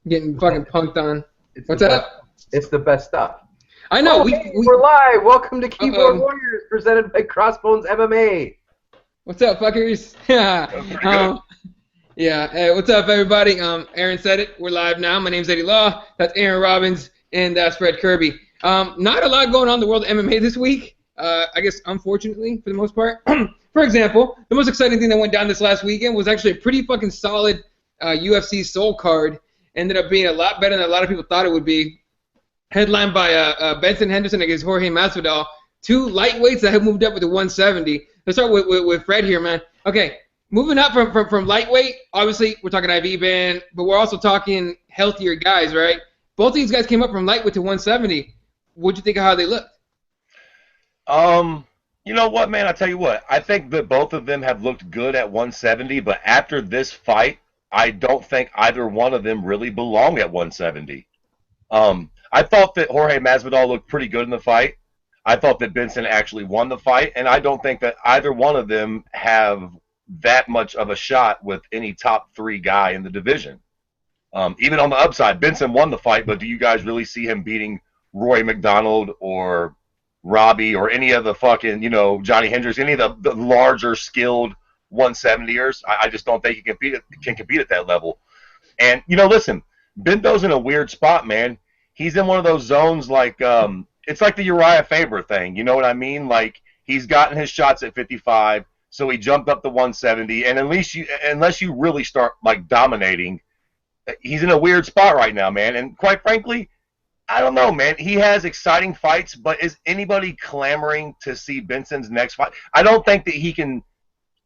Getting fucking punked on. It's What's the up? best, it's the best stuff. I know. Oh, hey, we're live. Welcome to Keyboard Warriors, presented by Crossbones MMA. What's up, fuckers? Yeah. Hey, what's up, everybody? Aaron said it. We're live now. My name's Eddie Law. That's Aaron Robbins, and that's Fred Kirby. Not a lot going on in the world of MMA this week. I guess, unfortunately, for the most part. For example, the most exciting thing that went down this last weekend was actually a pretty fucking solid UFC Soul card. Ended up being a lot better than a lot of people thought it would be. Headlined by Benson Henderson against Jorge Masvidal. Two lightweights that have moved up with the 170. Let's start with Fred here, man. Okay, moving up from lightweight, obviously we're talking IV band, but we're also talking healthier guys, right? Both of these guys came up from lightweight to 170. What'd you think of how they looked? You know what, man? I tell you what. I think that both of them have looked good at 170, but after this fight, I don't think either one of them really belong at 170. I thought that Jorge Masvidal looked pretty good in the fight. I thought that Benson actually won the fight, and I don't think that either one of them have that much of a shot with any top three guy in the division. Even on the upside, Benson won the fight, but do you guys really see him beating Roy McDonald or Robbie or any of the fucking, Johnny Hendricks, any of the larger skilled 170ers? I just don't think he can compete at that level. And, listen, Bendo's in a weird spot, man. He's in one of those zones like it's like the Uriah Faber thing. You know what I mean? Like, he's gotten his shots at 55, so he jumped up to 170. And unless you really start like dominating, he's in a weird spot right now, man. And quite frankly, I don't know, man. He has exciting fights, but is anybody clamoring to see Benson's next fight? I don't think that he can.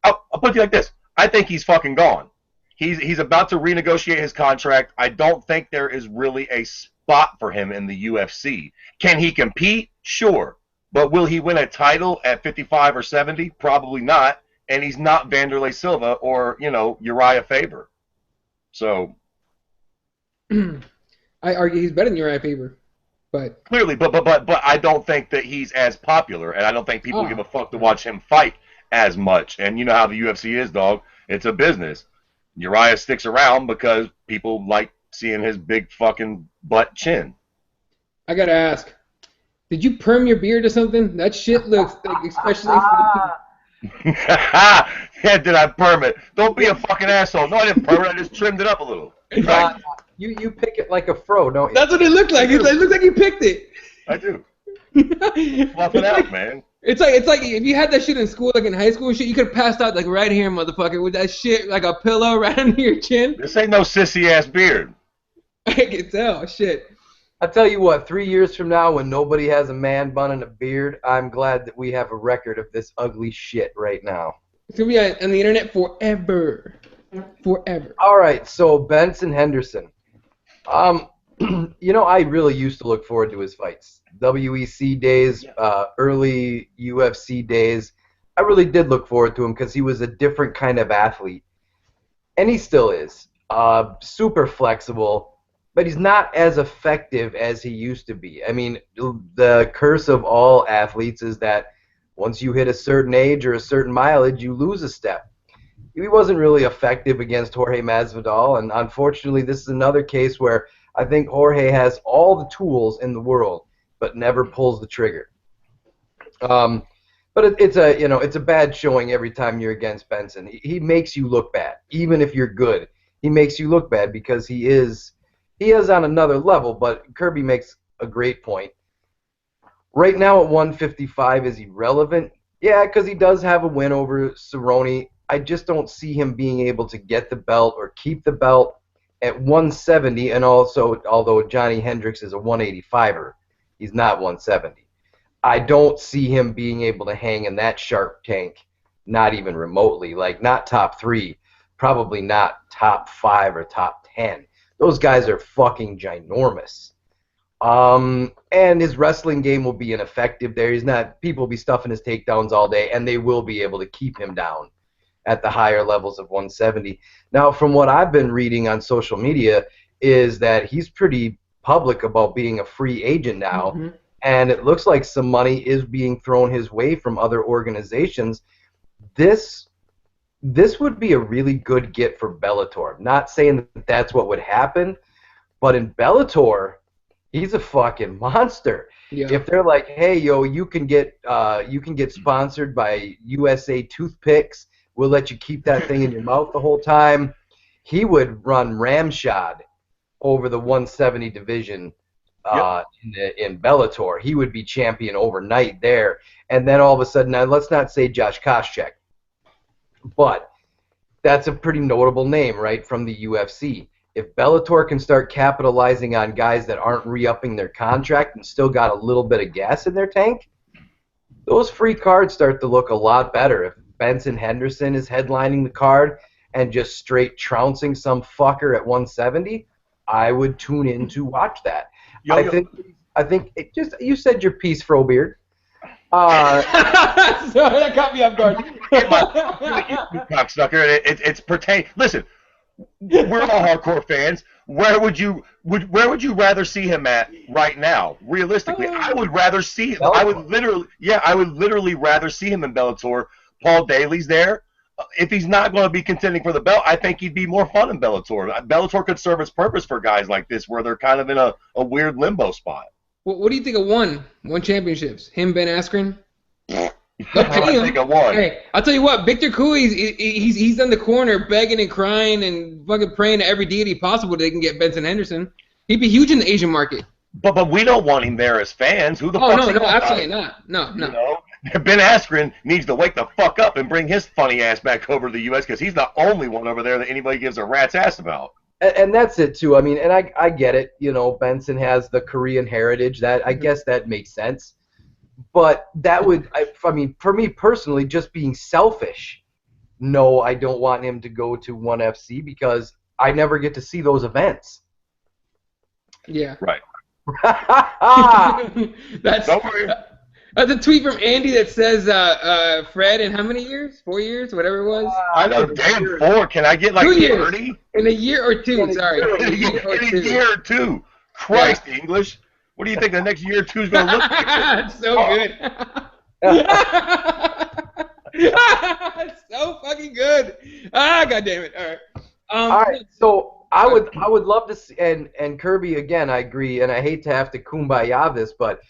I'll put it like this: I think he's fucking gone. He's about to renegotiate his contract. I don't think there is really a spot for him in the UFC. Can he compete? Sure. But will he win a title at 55 or 70? Probably not. And he's not Vanderlei Silva or, Uriah Faber. So I argue he's better than Uriah Faber. But clearly, but I don't think that he's as popular, and I don't think people give a fuck to watch him fight as much. And you know how the UFC is, dog. It's a business. Uriah sticks around because people like seeing his big fucking butt chin. I gotta ask, did you perm your beard or something? That shit looks like, especially Yeah, did I perm it? Don't be a fucking asshole. No, I didn't perm it. I just trimmed it up a little. Right? You pick it like a fro, don't you? That's what it looked like. It looks like you picked it. I do. Fluff it out, man. It's like if you had that shit in school, like in high school and shit, you could have passed out like right here, motherfucker, with that shit like a pillow right under your chin. This ain't no sissy ass beard. I can tell, shit. I'll tell you what, 3 years from now when nobody has a man bun and a beard, I'm glad that we have a record of this ugly shit right now. It's going to be on the internet forever. Forever. All right, so Benson Henderson. I really used to look forward to his fights. WEC days, early UFC days. I really did look forward to him because he was a different kind of athlete. And he still is. Super flexible. But he's not as effective as he used to be. I mean, the curse of all athletes is that once you hit a certain age or a certain mileage, you lose a step. He wasn't really effective against Jorge Masvidal, and unfortunately, this is another case where I think Jorge has all the tools in the world, but never pulls the trigger. But it's a bad showing every time you're against Benson. He makes you look bad, even if you're good. He makes you look bad because he is on another level, but Kirby makes a great point. Right now at 155, is he relevant? Yeah, because he does have a win over Cerrone. I just don't see him being able to get the belt or keep the belt at 170, and also, although Johnny Hendricks is a 185er, he's not 170. I don't see him being able to hang in that Shark Tank, not even remotely, like not top 3, probably not top 5 or top 10. Those guys are fucking ginormous. And his wrestling game will be ineffective there. People will be stuffing his takedowns all day, and they will be able to keep him down at the higher levels of 170. Now, from what I've been reading on social media, is that he's pretty public about being a free agent now, and it looks like some money is being thrown his way from other organizations. This would be a really good get for Bellator. I'm not saying that that's what would happen, But in Bellator, he's a fucking monster. Yeah. If they're like, hey, yo, you can get sponsored by USA Toothpicks. We'll let you keep that thing in your mouth the whole time. He would run ramshod over the 170 division in Bellator. He would be champion overnight there. And then all of a sudden, now let's not say Josh Koscheck, but that's a pretty notable name, right, from the UFC. If Bellator can start capitalizing on guys that aren't re-upping their contract and still got a little bit of gas in their tank, those free cards start to look a lot better. If Benson Henderson is headlining the card and just straight trouncing some fucker at 170, I would tune in to watch that. I think it just, you said your piece, Frobeard. Sorry, that caught me off guard. You cocksucker. It's pertain. Listen, we're all hardcore fans. Where would you rather see him at right now? Realistically, I would rather see. Bellator. I would literally rather see him in Bellator. Paul Daly's there. If he's not going to be contending for the belt, I think he'd be more fun in Bellator. Bellator could serve its purpose for guys like this, where they're kind of in a weird limbo spot. What do you think of one championships? Him, Ben Askren? I think of one. Hey, I'll tell you what, Victor Cui, he's in the corner begging and crying and fucking praying to every deity possible they can get Benson Henderson. He'd be huge in the Asian market. But we don't want him there as fans. Who the fuck? No, absolutely not. No. You know? Ben Askren needs to wake the fuck up and bring his funny ass back over to the U.S. because he's the only one over there that anybody gives a rat's ass about. And that's it too. I mean, and I get it. You know, Benson has the Korean heritage. That I guess that makes sense. But that would, I mean, for me personally, just being selfish, no, I don't want him to go to ONE FC because I never get to see those events. Yeah. Right. That's a tweet from Andy that says Fred in how many years? 4 years? Whatever it was? I know, damn 4. Can I get like 2 years. 30? In a year or two, sorry. In a year or two. Christ, yeah. English. What do you think the next year or two is going to look like? It's so good. It's so fucking good. God damn it. All right. All right, so I would love to see, and Kirby, again, I agree, and I hate to have to kumbaya this, but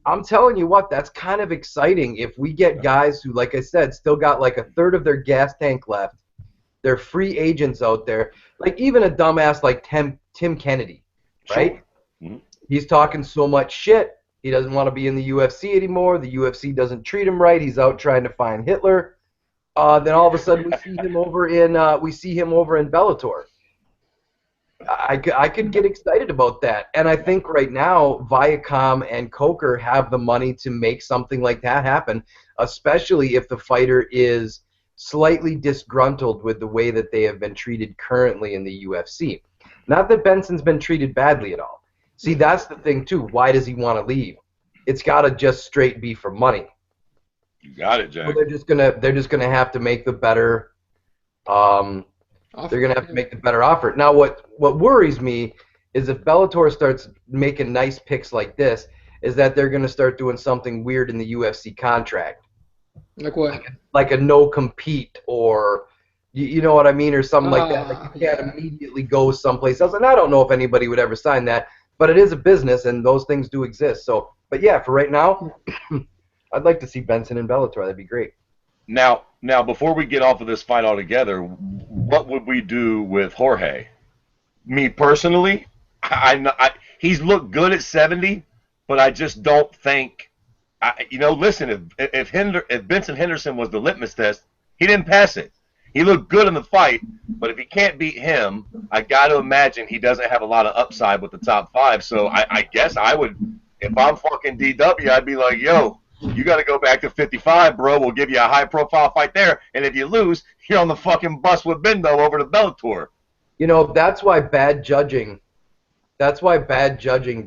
I'm telling you what, that's kind of exciting if we get guys who, like I said, still got like a third of their gas tank left. They're free agents out there. Like even a dumbass like Tim Kennedy, right? Sure. Mm-hmm. He's talking so much shit. He doesn't want to be in the UFC anymore. The UFC doesn't treat him right. He's out trying to find Hitler. Then all of a sudden we see him over in Bellator. I could get excited about that. And I think right now Viacom and Coker have the money to make something like that happen, especially if the fighter is slightly disgruntled with the way that they have been treated currently in the UFC. Not that Benson's been treated badly at all. See, that's the thing too. Why does he want to leave? It's got to just straight be for money. You got it, Jack. So they're just gonna have to make the better they're gonna have to make the better offer. Now, what worries me is if Bellator starts making nice picks like this, is that they're gonna start doing something weird in the UFC contract. Like what? Like a no compete, or you know what I mean, or something like that. Like you can't immediately go someplace else. And I don't know if anybody would ever sign that, but it is a business, and those things do exist. So, but yeah, for right now, I'd like to see Benson in Bellator. That'd be great. Now, before we get off of this fight altogether, what would we do with Jorge? Me personally, he's looked good at 70, but I just don't think. Listen, if Benson Henderson was the litmus test, he didn't pass it. He looked good in the fight, but if he can't beat him, I got to imagine he doesn't have a lot of upside with the top 5. So I guess I would, if I'm fucking DW, I'd be like, yo, you got to go back to 55, bro. We'll give you a high-profile fight there. And if you lose, you're on the fucking bus with Bendo over to Bellator. You know, that's why bad judging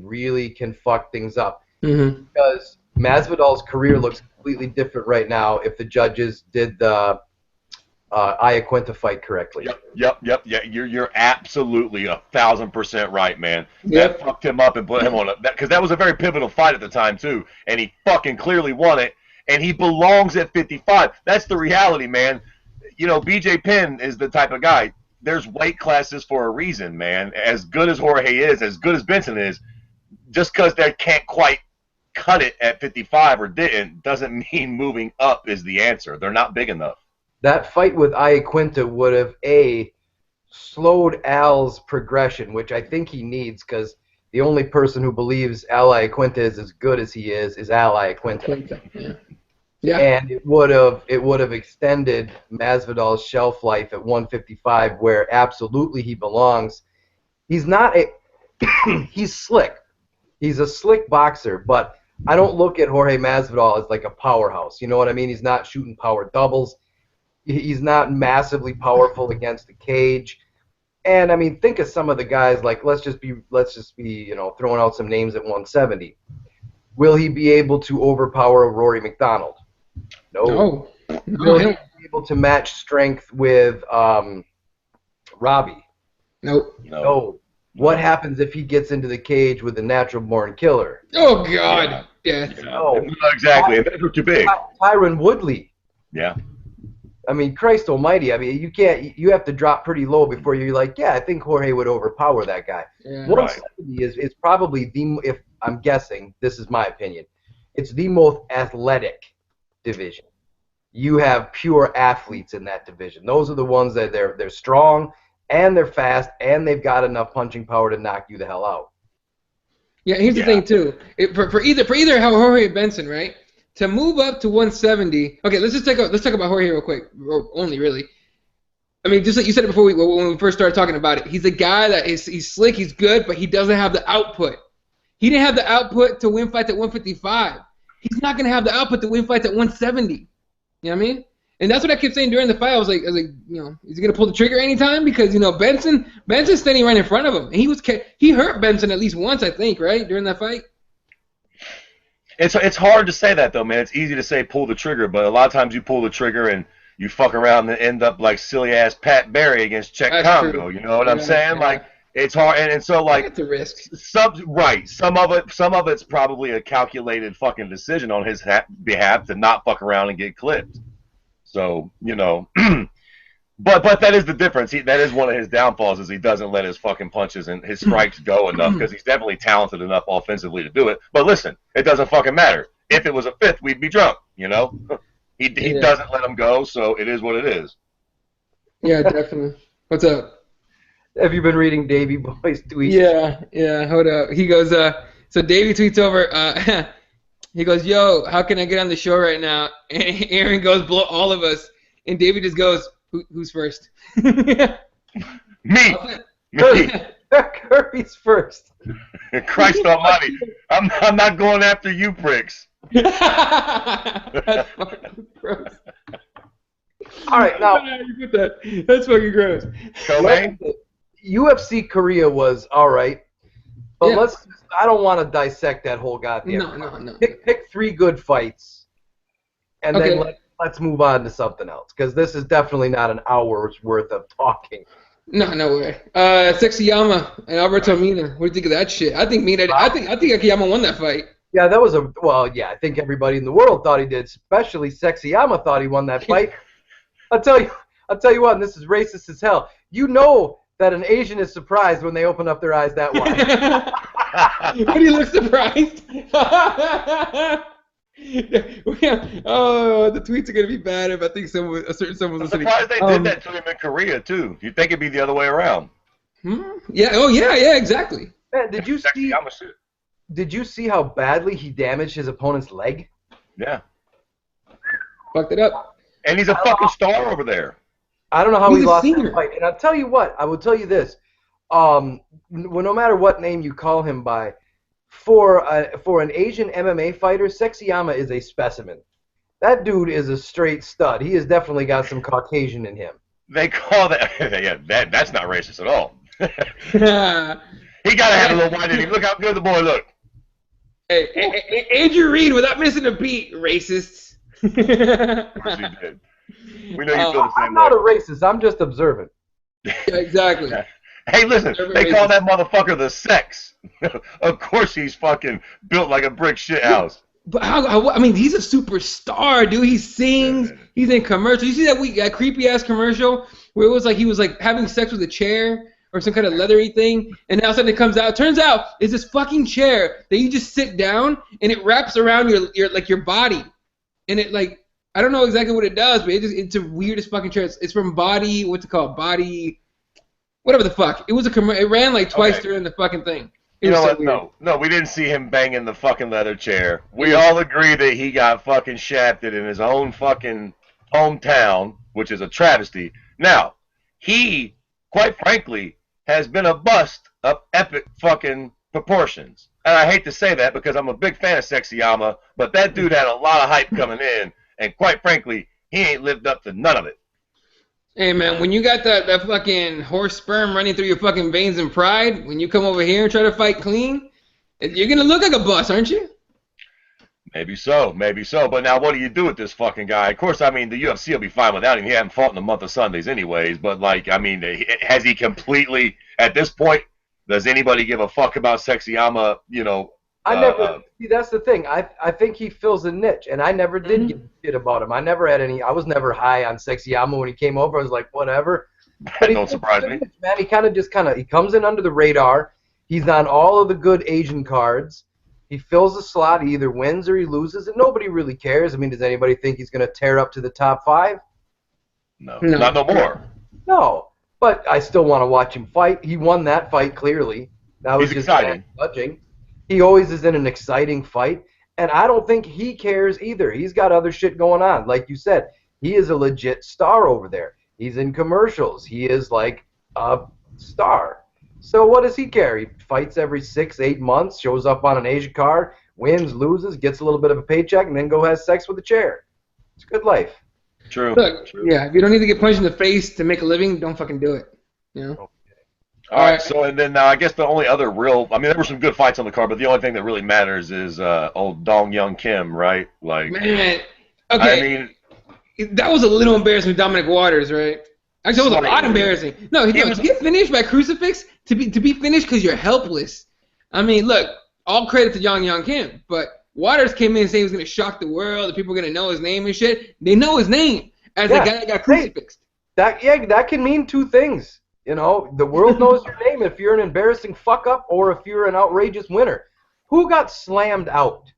really can fuck things up. Mm-hmm. Because Masvidal's career looks completely different right now if the judges did the Iaquinta fight correctly. Yep. Yeah, you're absolutely 1,000% right, man. Yep. That fucked him up and put him on because that was a very pivotal fight at the time too, and he fucking clearly won it, and he belongs at 55. That's the reality, man. You know, BJ Penn is the type of guy. there's weight classes for a reason, man. As good as Jorge is, as good as Benson is, just because they can't quite cut it at 55 or didn't, doesn't mean moving up is the answer. They're not big enough. That fight with Iaquinta would have, slowed Al's progression, which I think he needs, because the only person who believes Al Iaquinta is as good as he is Al Iaquinta. Yeah. Yeah. And it would have extended Masvidal's shelf life at 155, where absolutely he belongs. He's not he's slick. He's a slick boxer, but I don't look at Jorge Masvidal as like a powerhouse. You know what I mean? He's not shooting power doubles. He's not massively powerful against the cage. And I mean, think of some of the guys, like let's just be throwing out some names at 170. Will he be able to overpower a Rory McDonald? No. Will he be able to match strength with Robbie? Nope. No. What happens if he gets into the cage with a natural-born killer? Oh God. Yeah. No. Not exactly. They're too big. Tyron Woodley. Yeah. I mean, Christ Almighty. I mean, you have to drop pretty low before you're like, yeah, I think Jorge would overpower that guy. Yeah. 170 is probably if I'm guessing, this is my opinion, it's the most athletic division. You have pure athletes in that division. Those are the ones that they're strong and they're fast and they've got enough punching power to knock you the hell out. Yeah, here's the thing too. For either Jorge or Benson, right? To move up to 170. Okay, let's talk about Jorge real quick. Or only really. I mean, just like you said it before when we first started talking about it. He's a guy that he's slick, he's good, but he doesn't have the output. He didn't have the output to win fights at 155. He's not gonna have the output to win fights at 170. You know what I mean? And that's what I kept saying during the fight. I was like, is he gonna pull the trigger anytime? Because Benson's standing right in front of him, and he hurt Benson at least once, I think, right, during that fight. It's hard to say that though, man. It's easy to say pull the trigger, but a lot of times you pull the trigger and you fuck around and end up like silly ass Pat Barry against Czech Congo. True. You know what I'm saying? Yeah. Like it's hard, and so like it's a risk. Some of it's probably a calculated fucking decision on his behalf to not fuck around and get clipped. So but that is the difference. That is one of his downfalls is he doesn't let his fucking punches and his strikes go enough because he's definitely talented enough offensively to do it. But listen, it doesn't fucking matter. If it was a fifth, we'd be drunk. You know, he doesn't let them go, so it is what it is. Yeah, definitely. What's up? Have you been reading Davey Boy's tweets? Yeah. Hold up. He goes. So Davey tweets over. He goes, "Yo, how can I get on the show right now?" And Aaron goes, "Blow all of us." And Davey just goes, Who's first? Me. Kirby's first. Christ almighty. I'm not going after you pricks. That's fucking gross. All right, now. You put that. That's fucking gross. Co-main? UFC Korea was all right. But I don't want to dissect that whole goddamn. No. Pick 3 good fights. And then let's move on to something else, because this is definitely not an hour's worth of talking. No way. Sexyama and Alberto Mina. What do you think of that shit? I think Akiyama won that fight. Yeah, that was I think everybody in the world thought he did, especially Sexyama thought he won that fight. I'll tell you what, and this is racist as hell. You know that an Asian is surprised when they open up their eyes that wide. When he looks surprised. Oh, the tweets are gonna be bad if I think someone was listening. I'm surprised they did that to him in Korea too. You'd think it'd be the other way around. Yeah. Oh yeah. Exactly. Man, did you see how badly he damaged his opponent's leg? Yeah. Fucked it up. And he's a fucking star over there. I don't know how he lost that fight. And I'll tell you what. I will tell you this. No matter what name you call him by, for an Asian MMA fighter, Sexyama is a specimen. That dude is a straight stud. He has definitely got some Caucasian in him. They call that that's not racist at all. He gotta have a little white in him. Look how good the boy look. Hey, Andrew Reed without missing a beat, racists. Of course he did. We know you feel the same I'm not a racist. I'm just observant. Yeah, exactly. Hey, listen, they call that motherfucker the sex. Of course he's fucking built like a brick shit house. But I mean, he's a superstar, dude. He sings. He's in commercials. You see that creepy ass commercial where it was like he was like having sex with a chair or some kind of leathery thing, and now suddenly it comes out. Turns out it's this fucking chair that you just sit down and it wraps around your body, and it like I don't know exactly what it does, but it's a weirdest fucking chair. It's from Body. What's it called? Body. Whatever the fuck. It was it ran like twice during the fucking thing. You know what? No, we didn't see him banging the fucking leather chair. We all agree that he got fucking shafted in his own fucking hometown, which is a travesty. Now, he, quite frankly, has been a bust of epic fucking proportions. And I hate to say that because I'm a big fan of Sexyama, but that dude had a lot of hype coming in, and quite frankly, he ain't lived up to none of it. Hey, man, when you got that fucking horse sperm running through your fucking veins and pride, when you come over here and try to fight clean, you're going to look like a bus, aren't you? Maybe so. But now what do you do with this fucking guy? Of course, I mean, the UFC will be fine without him. He hasn't fought in the month of Sundays anyways. But, like, I mean, has he completely, at this point, does anybody give a fuck about Sexyama, you know? I never see. That's the thing. I think he fills a niche, and I never did give a shit about him. I never had any. I was never high on Sexyama when he came over. I was like, whatever. That don't surprise me. Man, he he comes in under the radar. He's on all of the good Asian cards. He fills the slot. He either wins or he loses, and nobody really cares. I mean, does anybody think he's going to tear up to the top 5? No, not no more. No, but I still want to watch him fight. He won that fight clearly. That was just exciting. Judging. He always is in an exciting fight, and I don't think he cares either. He's got other shit going on. Like you said, he is a legit star over there. He's in commercials. He is like a star. So what does he care? He fights every 6-8 months, shows up on an Asia card, wins, loses, gets a little bit of a paycheck, and then go have sex with a chair. It's a good life. True. Look, yeah, if you don't need to get punched in the face to make a living, don't fucking do it. You know? All right, so and then I guess the only other real, I mean, there were some good fights on the card, but the only thing that really matters is old Dong Young Kim, right? Like, man, okay. I mean, that was a little embarrassing with Dominic Waters, right? Actually, it was a lot embarrassing. No, to get finished by crucifix, to be finished because you're helpless. I mean, look, all credit to Young Kim, but Waters came in saying he was going to shock the world, that people were going to know his name and shit. They know his name as the guy that got crucifixed. That can mean two things. You know, the world knows your name if you're an embarrassing fuck-up or if you're an outrageous winner. Who got slammed out?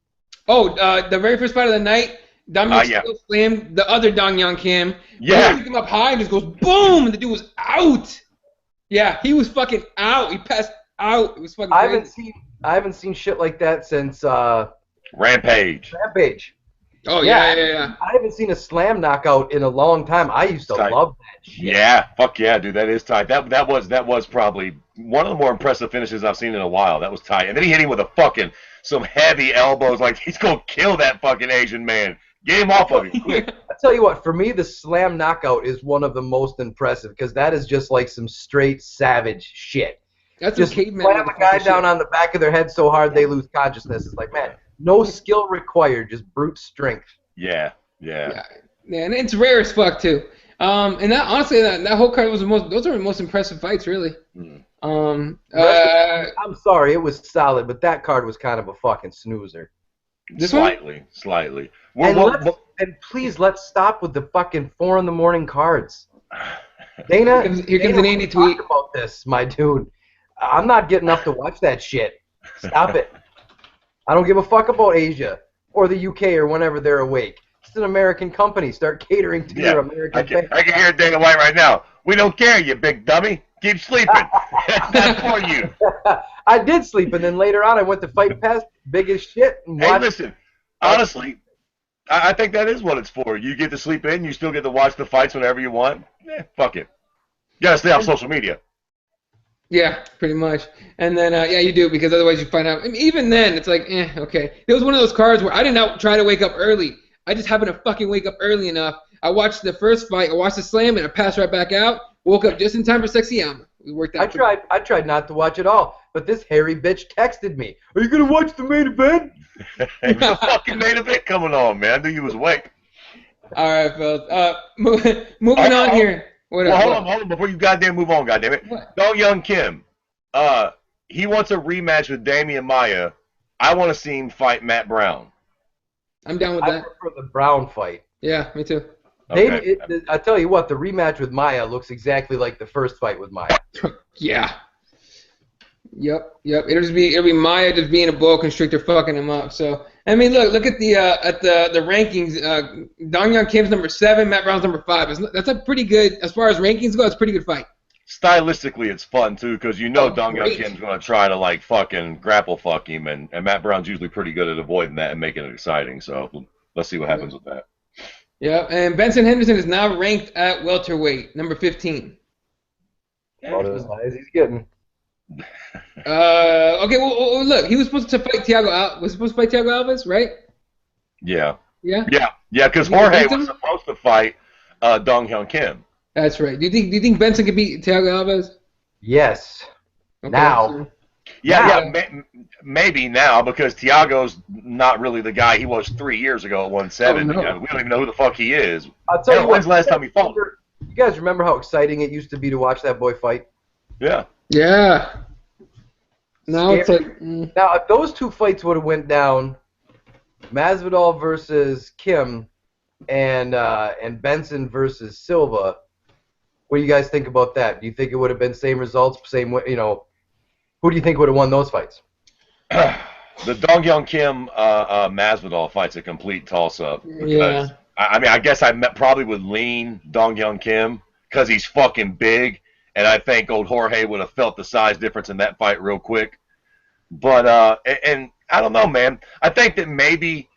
Oh, the very first fight of the night, Dominic slammed the other Dong Young Kim. Yeah. He picked him up high and just goes boom, and the dude was out. Yeah, he was fucking out. He passed out. It was fucking crazy. I haven't seen shit like that since Rampage. Oh, yeah. I haven't seen a slam knockout in a long time. I used to love that shit. Yeah, fuck yeah, dude. That is tight. That was probably one of the more impressive finishes I've seen in a while. That was tight. And then he hit him with some heavy elbows. Like, he's going to kill that fucking Asian man. Get him off of him quick. I tell you what, for me, the slam knockout is one of the most impressive because that is just like some straight savage shit. That's just slam a guy down on the back of their head so hard they lose consciousness. It's like, man, no skill required, just brute strength. Yeah. And it's rare as fuck too. And that honestly, that whole card was those are the most impressive fights, really. I'm sorry, it was solid, but that card was kind of a fucking snoozer. Slightly. And please, let's stop with the fucking 4 a.m. cards. Dana, here comes an Andy tweet about this, my dude. I'm not getting up to watch that shit. Stop it. I don't give a fuck about Asia or the UK or whenever they're awake. It's an American company. Start catering to your American fans. I can hear Dana White right now. We don't care, you big dummy. Keep sleeping. That's not for you. I did sleep, and then later on I went to Fight Pass, big as shit. And hey, listen, honestly, I think that is what it's for. You get to sleep in, you still get to watch the fights whenever you want. Fuck it. You gotta stay off social media. Yeah, pretty much. And then, you do, because otherwise you find out. I mean, even then, it's like, okay. It was one of those cards where I did not try to wake up early. I just happened to fucking wake up early enough. I watched the first fight, I watched the slam, and I passed right back out. Woke up just in time for Sexyama. We worked out. I tried not to watch it all, but this hairy bitch texted me. Are you gonna watch the main event? The fucking main event coming on, man. I knew you was awake. All right, fellas. Moving on here. Hold on, before you goddamn move on, goddammit. Dong Young Kim, he wants a rematch with Damian Maia. I want to see him fight Matt Brown. I'm down with I that. prefer the Brown fight. Yeah, me too. Okay. I tell you what, the rematch with Maya looks exactly like the first fight with Maya. Yeah. Yep. It'll be Maya just being a boa constrictor fucking him up. So I mean, look at the rankings. Dong Hyun Kim's number 7, Matt Brown's number 5. That's a pretty good, as far as rankings go. It's a pretty good fight. Stylistically, it's fun too because you know Dong Hyun great. Kim's going to try to like fucking grapple fuck him, and Matt Brown's usually pretty good at avoiding that and making it exciting. So let's see what happens with that. Yeah, and Benson Henderson is now ranked at welterweight, number 15. About as high as he's getting. Okay, well, look, he was supposed to fight Thiago Alves, right? Yeah. Yeah. Because Jorge was supposed to fight Dong Hyun Kim. That's right. Do you think Benson can beat Thiago Alves? Yes. Okay, now. so- Maybe now because Thiago's not really the guy he was 3 years ago at 170. Oh, no. I mean, we don't even know who the fuck he is. I'll tell you when's what. the last time he fought? You guys remember how exciting it used to be to watch that boy fight? Yeah. Yeah. Now it's like. Now, if those two fights would have went down, Masvidal versus Kim, and Benson versus Silva, what do you guys think about that? Do you think it would have been same results, same way? You know, who do you think would have won those fights? The Dong Hyun Kim Masvidal fight's a complete toss-up. Yeah. I mean, I guess probably would lean Dong Hyun Kim because he's fucking big, and I think old Jorge would have felt the size difference in that fight real quick. But and I don't know, man. I think that maybe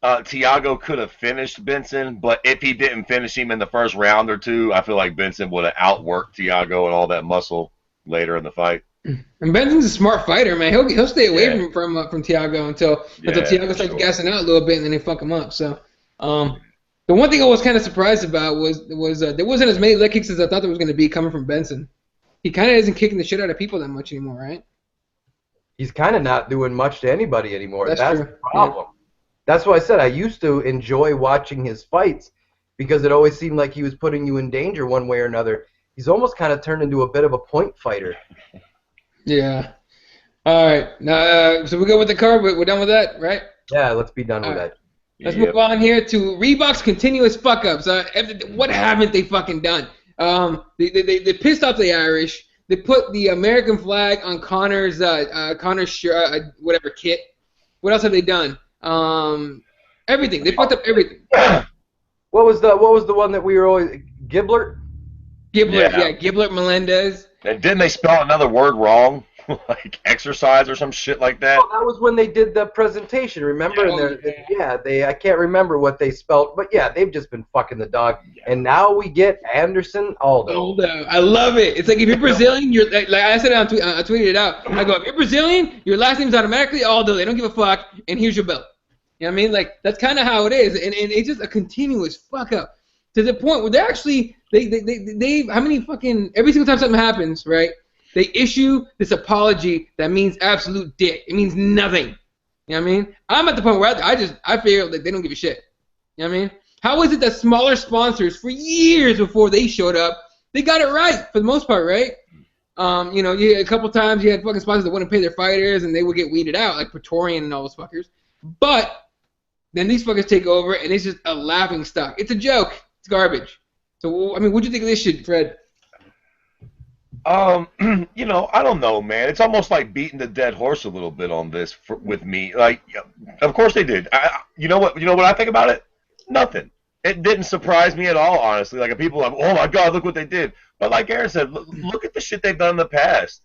Thiago could have finished Benson, but if he didn't finish him in the first round or two, I feel like Benson would have outworked Thiago and all that muscle later in the fight. And Benson's a smart fighter, man. He'll stay away from Thiago until Thiago starts gassing out a little bit, and then they fuck him up. So, the one thing I was kind of surprised about was there wasn't as many leg kicks as I thought there was going to be coming from Benson. He kind of isn't kicking the shit out of people that much anymore, right? He's kind of not doing much to anybody anymore. That's true. the problem. Yeah. That's why I said I used to enjoy watching his fights because it always seemed like he was putting you in danger one way or another. He's almost kind of turned into a bit of a point fighter. Yeah. All right. Now, so we go with the card. We're done with that, right? Yeah, let's be done with that. Let's move on here to Reebok's continuous fuck-ups. What haven't they fucking done? They pissed off the Irish. They put the American flag on Connor's whatever kit. What else have they done? Everything. They fucked up everything. What was the one that we were always Giblert? Giblert Melendez. And didn't they spell another word wrong? Like exercise or some shit like that? Oh, that was when they did the presentation, remember? I can't remember what they spelled, but yeah, they've just been fucking the dog. Yeah. And now we get Anderson Aldo. I love it. It's like if you're Brazilian, you're like I said it I tweeted it out. I go, if you're Brazilian, your last name's automatically Aldo. They don't give a fuck, and here's your belt. You know what I mean? Like that's kind of how it is, and it's just a continuous fuck up to the point where they actually they how many fucking every single time something happens, right? They issue this apology that means absolute dick. It means nothing. You know what I mean? I'm at the point where I feel that they don't give a shit. You know what I mean? How is it that smaller sponsors, for years before they showed up, they got it right for the most part, right? You had a couple times you had fucking sponsors that wouldn't pay their fighters and they would get weeded out, like Praetorian and all those fuckers. But then these fuckers take over and it's just a laughing stock. It's a joke. It's garbage. So, I mean, what'd you think of this shit, Fred? I don't know, man. It's almost like beating the dead horse a little bit on this with me. Like, of course they did. You know what I think about it? Nothing. It didn't surprise me at all, honestly. Like, people are like, oh my God, look what they did. But like Aaron said, look at the shit they've done in the past.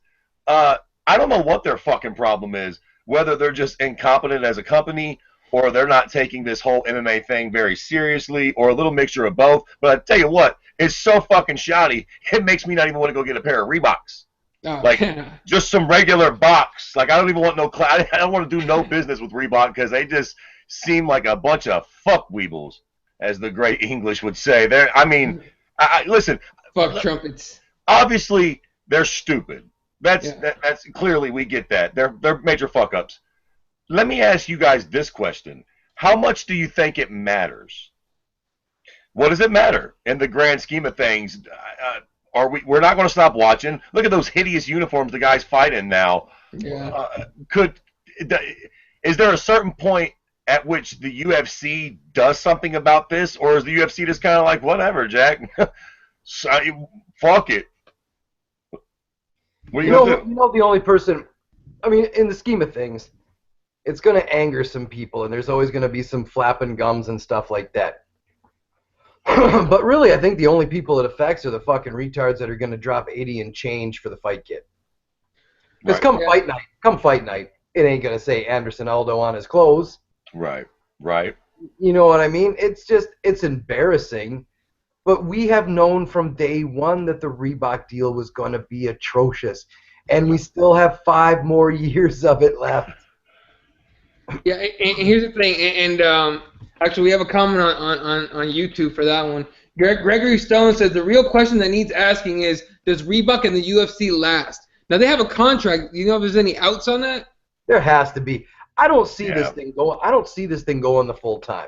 I don't know what their fucking problem is. Whether they're just incompetent as a company, or they're not taking this whole MMA thing very seriously, or a little mixture of both. But I tell you what, it's so fucking shoddy, it makes me not even want to go get a pair of Reeboks. Oh, like, just some regular box. Like, I don't even want I don't want to do no business with Reebok because they just seem like a bunch of fuck weebles, as the great English would say. Listen. Fuck trumpets. Obviously, they're stupid. That's clearly we get that. They're major fuck ups. Let me ask you guys this question. How much do you think it matters? What does it matter in the grand scheme of things? We're not going to stop watching. Look at those hideous uniforms the guys fight in now. Yeah. Is there a certain point at which the UFC does something about this, or is the UFC just kind of like, whatever, Jack? Fuck it. What are you gonna do? You know, the only person, I mean, in the scheme of things, it's going to anger some people, and there's always going to be some flapping gums and stuff like that. But really, I think the only people it affects are the fucking retards that are going to drop 80 and change for the fight kit. Because come fight night, it ain't going to say Anderson Aldo on his clothes. Right, right. You know what I mean? It's embarrassing. But we have known from day one that the Reebok deal was going to be atrocious. And we still have 5 more years of it left. Yeah, and here's the thing, and actually we have a comment on YouTube for that one. Gregory Stone says the real question that needs asking is, does Reebok and the UFC last? Now they have a contract. Do you know if there's any outs on that? There has to be. I don't see this thing going. I don't see this thing going the full time.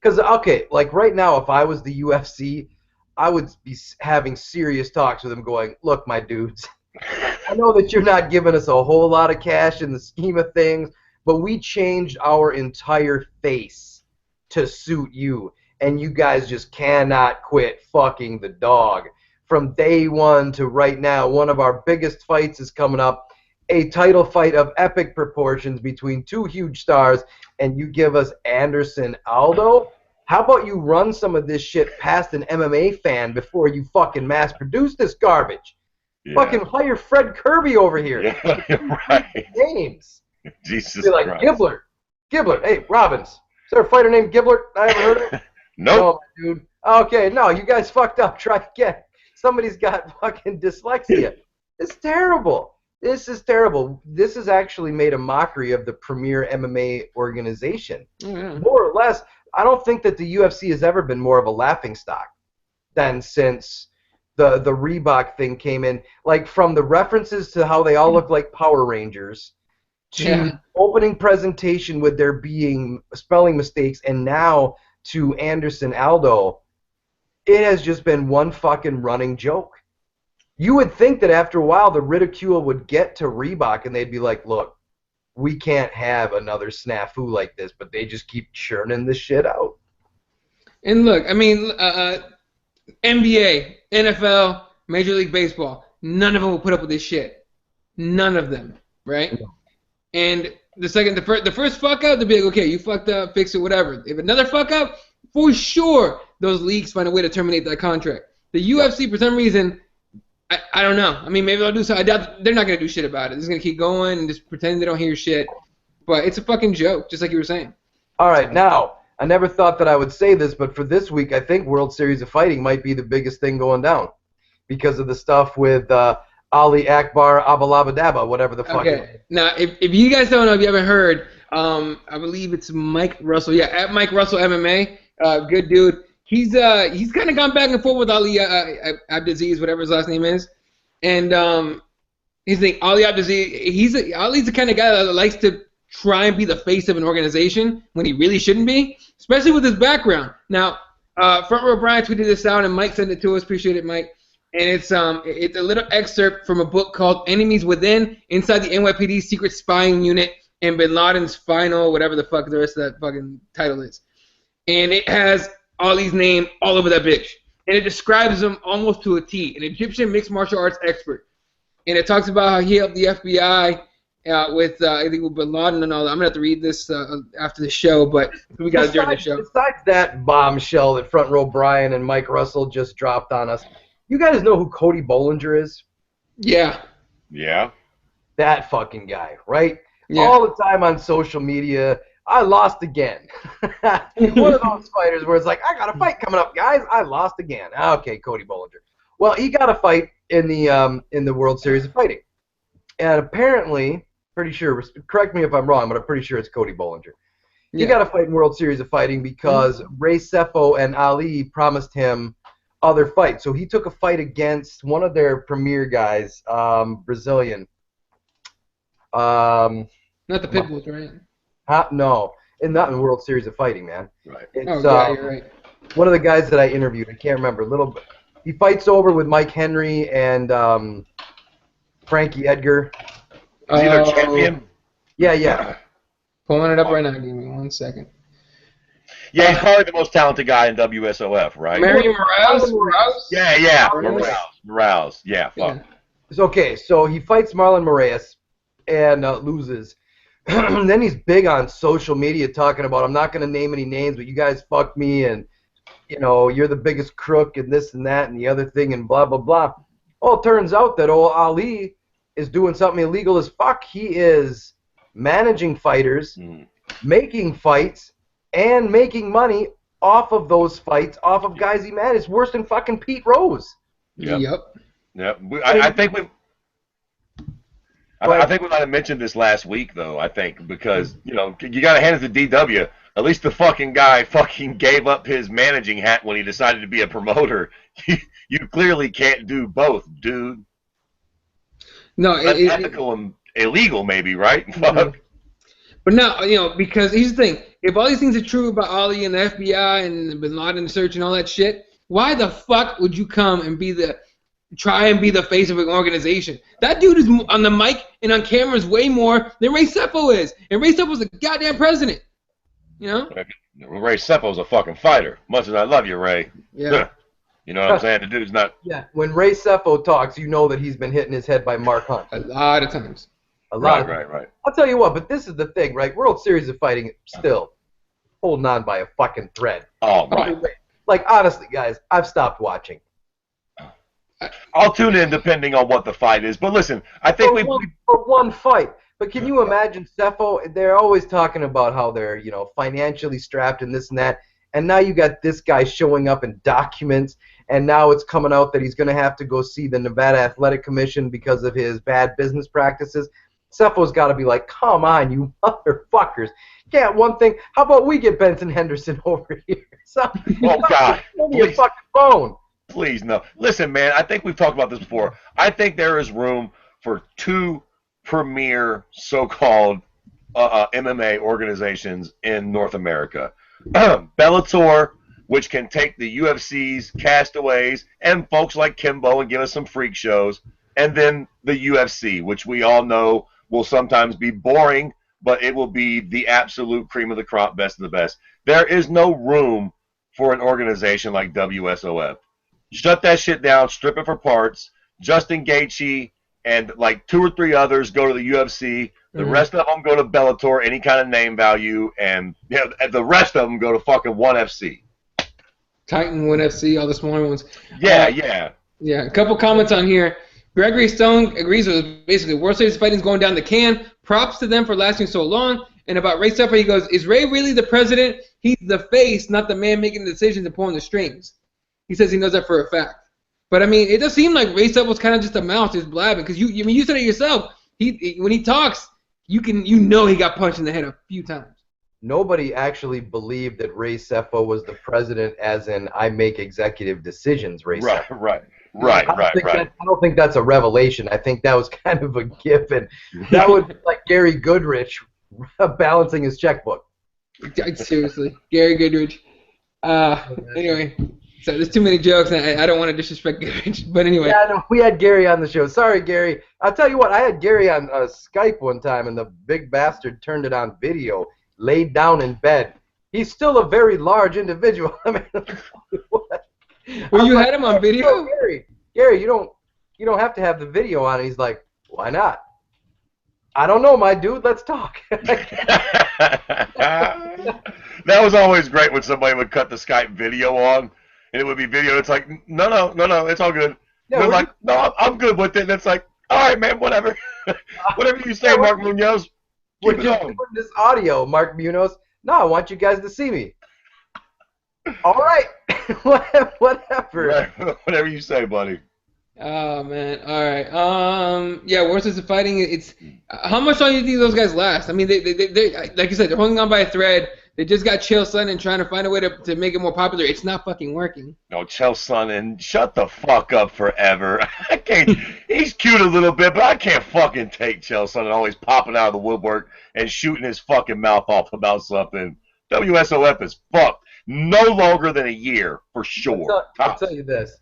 Because okay, like right now, if I was the UFC, I would be having serious talks with them, going, "Look, my dudes, I know that you're not giving us a whole lot of cash in the scheme of things, but we changed our entire face to suit you, and you guys just cannot quit fucking the dog. From day one to right now, one of our biggest fights is coming up, a title fight of epic proportions between 2 huge stars, and you give us Anderson Aldo? How about you run some of this shit past an MMA fan before you fucking mass produce this garbage? Yeah. Fucking hire Fred Kirby over here. Yeah, right. Names. Jesus Be like, Christ. Gibbler. Hey, Robbins. Is there a fighter named Gibbler? I haven't heard of it. Nope. No, dude. Okay, no, you guys fucked up. Try again. Somebody's got fucking dyslexia. It's terrible. This is terrible. This has actually made a mockery of the premier MMA organization. Mm-hmm. More or less, I don't think that the UFC has ever been more of a laughingstock than since the Reebok thing came in. Like, from the references to how they all look like Power Rangers to opening presentation with there being spelling mistakes, and now to Anderson Aldo, it has just been one fucking running joke. You would think that after a while the ridicule would get to Reebok and they'd be like, look, we can't have another snafu like this, but they just keep churning this shit out. And look, I mean, NBA, NFL, Major League Baseball, none of them will put up with this shit. None of them, right? No. And the first fuck up, they'll be like, okay, you fucked up, fix it, whatever. If another fuck up, for sure, those leagues find a way to terminate that contract. The UFC, for some reason, I don't know. I mean, maybe they'll do something. I doubt they're not going to do shit about it. They're just going to keep going and just pretend they don't hear shit. But it's a fucking joke, just like you were saying. All right, now, I never thought that I would say this, but for this week, I think World Series of Fighting might be the biggest thing going down because of the stuff with Ali Akbar Abalabadaba, whatever the fuck. Okay. Now, if you guys don't know, if you haven't heard, I believe it's Mike Russell. Yeah, at Mike Russell MMA. Good dude. He's kind of gone back and forth with Ali Abdaziz, whatever his last name is, and he's like Ali Abdaziz. Ali's the kind of guy that likes to try and be the face of an organization when he really shouldn't be, especially with his background. Now, Front Row Brian tweeted this out, and Mike sent it to us. Appreciate it, Mike. And it's a little excerpt from a book called Enemies Within: Inside the NYPD Secret Spying Unit and Bin Laden's Final, whatever the fuck the rest of that fucking title is. And it has Ali's name all over that bitch. And it describes him almost to a T, an Egyptian mixed martial arts expert. And it talks about how he helped the FBI with, I think, with Bin Laden and all that. I'm going to have to read this after the show, but we got it during the show. Besides that bombshell that Front Row Brian and Mike Russell just dropped on us, you guys know who Cody Bollinger is? Yeah. Yeah. That fucking guy, right? Yeah. All the time on social media, I lost again. One of those fighters where it's like, I got a fight coming up, guys. I lost again. Okay, Cody Bollinger. Well, he got a fight in the World Series of Fighting. And apparently, pretty sure, correct me if I'm wrong, but I'm pretty sure it's Cody Bollinger. He got a fight in World Series of Fighting because Ray Sefo and Ali promised him other fights. So he took a fight against one of their premier guys, Brazilian. Not the Pitbulls, right? No, and not in the World Series of Fighting, man. Right. It's, you're right. One of the guys that I interviewed, I can't remember, a little bit. He fights over with Mike Henry and Frankie Edgar. Is he their champion? Yeah. Pulling it up right now. Give me 1 second. Yeah, he's probably the most talented guy in WSOF, right? Marion Morales? Yeah. Morales. Morales. Yeah, fuck. Yeah. It's okay, so he fights Marlon Moraes and loses. Then he's big on social media talking about, I'm not going to name any names, but you guys fucked me, and, you know, you're the biggest crook, and this and that, and the other thing, and blah, blah, blah. Well, it turns out that old Ali is doing something illegal as fuck. He is managing fighters, making fights, and making money off of those fights, off of guys he managed. Worse than fucking Pete Rose. Yep. I think we might have mentioned this last week, though, I think, because, you know, you got to hand it to DW. At least the fucking guy fucking gave up his managing hat when he decided to be a promoter. You clearly can't do both, dude. No, unethical and illegal, maybe, right? Fuck. But now, you know, because here's the thing. If all these things are true about Ali and the FBI and Bin Laden search and all that shit, why the fuck would you come and try and be the face of an organization? That dude is on the mic and on cameras way more than Ray Seppo is. And Ray Seppo's the goddamn president. You know? Ray Seppo's a fucking fighter. Much as I love you, Ray. Yeah. You know what I'm saying? The dude's not... Yeah, when Ray Seppo talks, you know that he's been hitting his head by Mark Hunt. A lot of times. Right. I'll tell you what, but this is the thing, right? World Series of Fighting still holding on by a fucking thread. Oh, right. Like, honestly, guys, I've stopped watching. I'll tune in depending on what the fight is. But listen, I think for one fight. But can you imagine Seppo? They're always talking about how they're, you know, financially strapped and this and that. And now you got this guy showing up in documents, and now it's coming out that he's going to have to go see the Nevada Athletic Commission because of his bad business practices. Seppo's got to be like, come on, you motherfuckers. Yeah, one thing. How about we get Benson Henderson over here? Oh, God. Your fucking phone. Please, no. Listen, man, I think we've talked about this before. I think there is room for two premier so-called MMA organizations in North America. Bellator, which can take the UFC's castaways and folks like Kimbo and give us some freak shows, and then the UFC, which we all know will sometimes be boring, but it will be the absolute cream of the crop, best of the best. There is no room for an organization like WSOF. Shut that shit down, strip it for parts. Justin Gaethje and like 2 or 3 others go to the UFC. The rest of them go to Bellator, any kind of name value, and the rest of them go to fucking ONE FC. Titan, ONE FC, all the smaller ones. Yeah. Yeah, a couple comments on here. Gregory Stone agrees with basically World Series of Fighting is going down the can. Props to them for lasting so long. And about Ray Seppo, he goes, is Ray really the president? He's the face, not the man making the decisions and pulling the strings. He says he knows that for a fact. But, I mean, it does seem like Ray Seppo's kind of just a mouth, just blabbing. Because you said it yourself. When he talks, you know he got punched in the head a few times. Nobody actually believed that Ray Seppo was the president, as in I make executive decisions, Ray Seppo. Right. I don't think that's a revelation. I think that was kind of a given. That was like Gary Goodrich balancing his checkbook. Seriously, Gary Goodrich. Anyway, so there's too many jokes, and I don't want to disrespect Goodrich. But anyway. Yeah, no, we had Gary on the show. Sorry, Gary. I'll tell you what, I had Gary on Skype one time, and the big bastard turned it on video, laid down in bed. He's still a very large individual. I mean, what? Well, you had him on video? Oh, Gary, you don't have to have the video on. And he's like, why not? I don't know, my dude. Let's talk. That was always great when somebody would cut the Skype video on, and it would be video. It's like, no, it's all good. Yeah, they're like, no, I'm good with it. And it's like, all right, man, whatever. Whatever you say, Mark Munoz. We're just putting this audio, Mark Munoz. No, I want you guys to see me. All right. Whatever. Right. Whatever you say, buddy. Oh, man. All right. Yeah, World Series of Fighting, it's... how much longer do you think those guys last? I mean, they like you said, they're holding on by a thread. They just got Chael Sonnen trying to find a way to make it more popular. It's not fucking working. No, Chael Sonnen, shut the fuck up forever. I can't... He's cute a little bit, but I can't fucking take Chael Sonnen always popping out of the woodwork and shooting his fucking mouth off about something. WSOF is fucked. No longer than a year, for sure. I'll tell you this.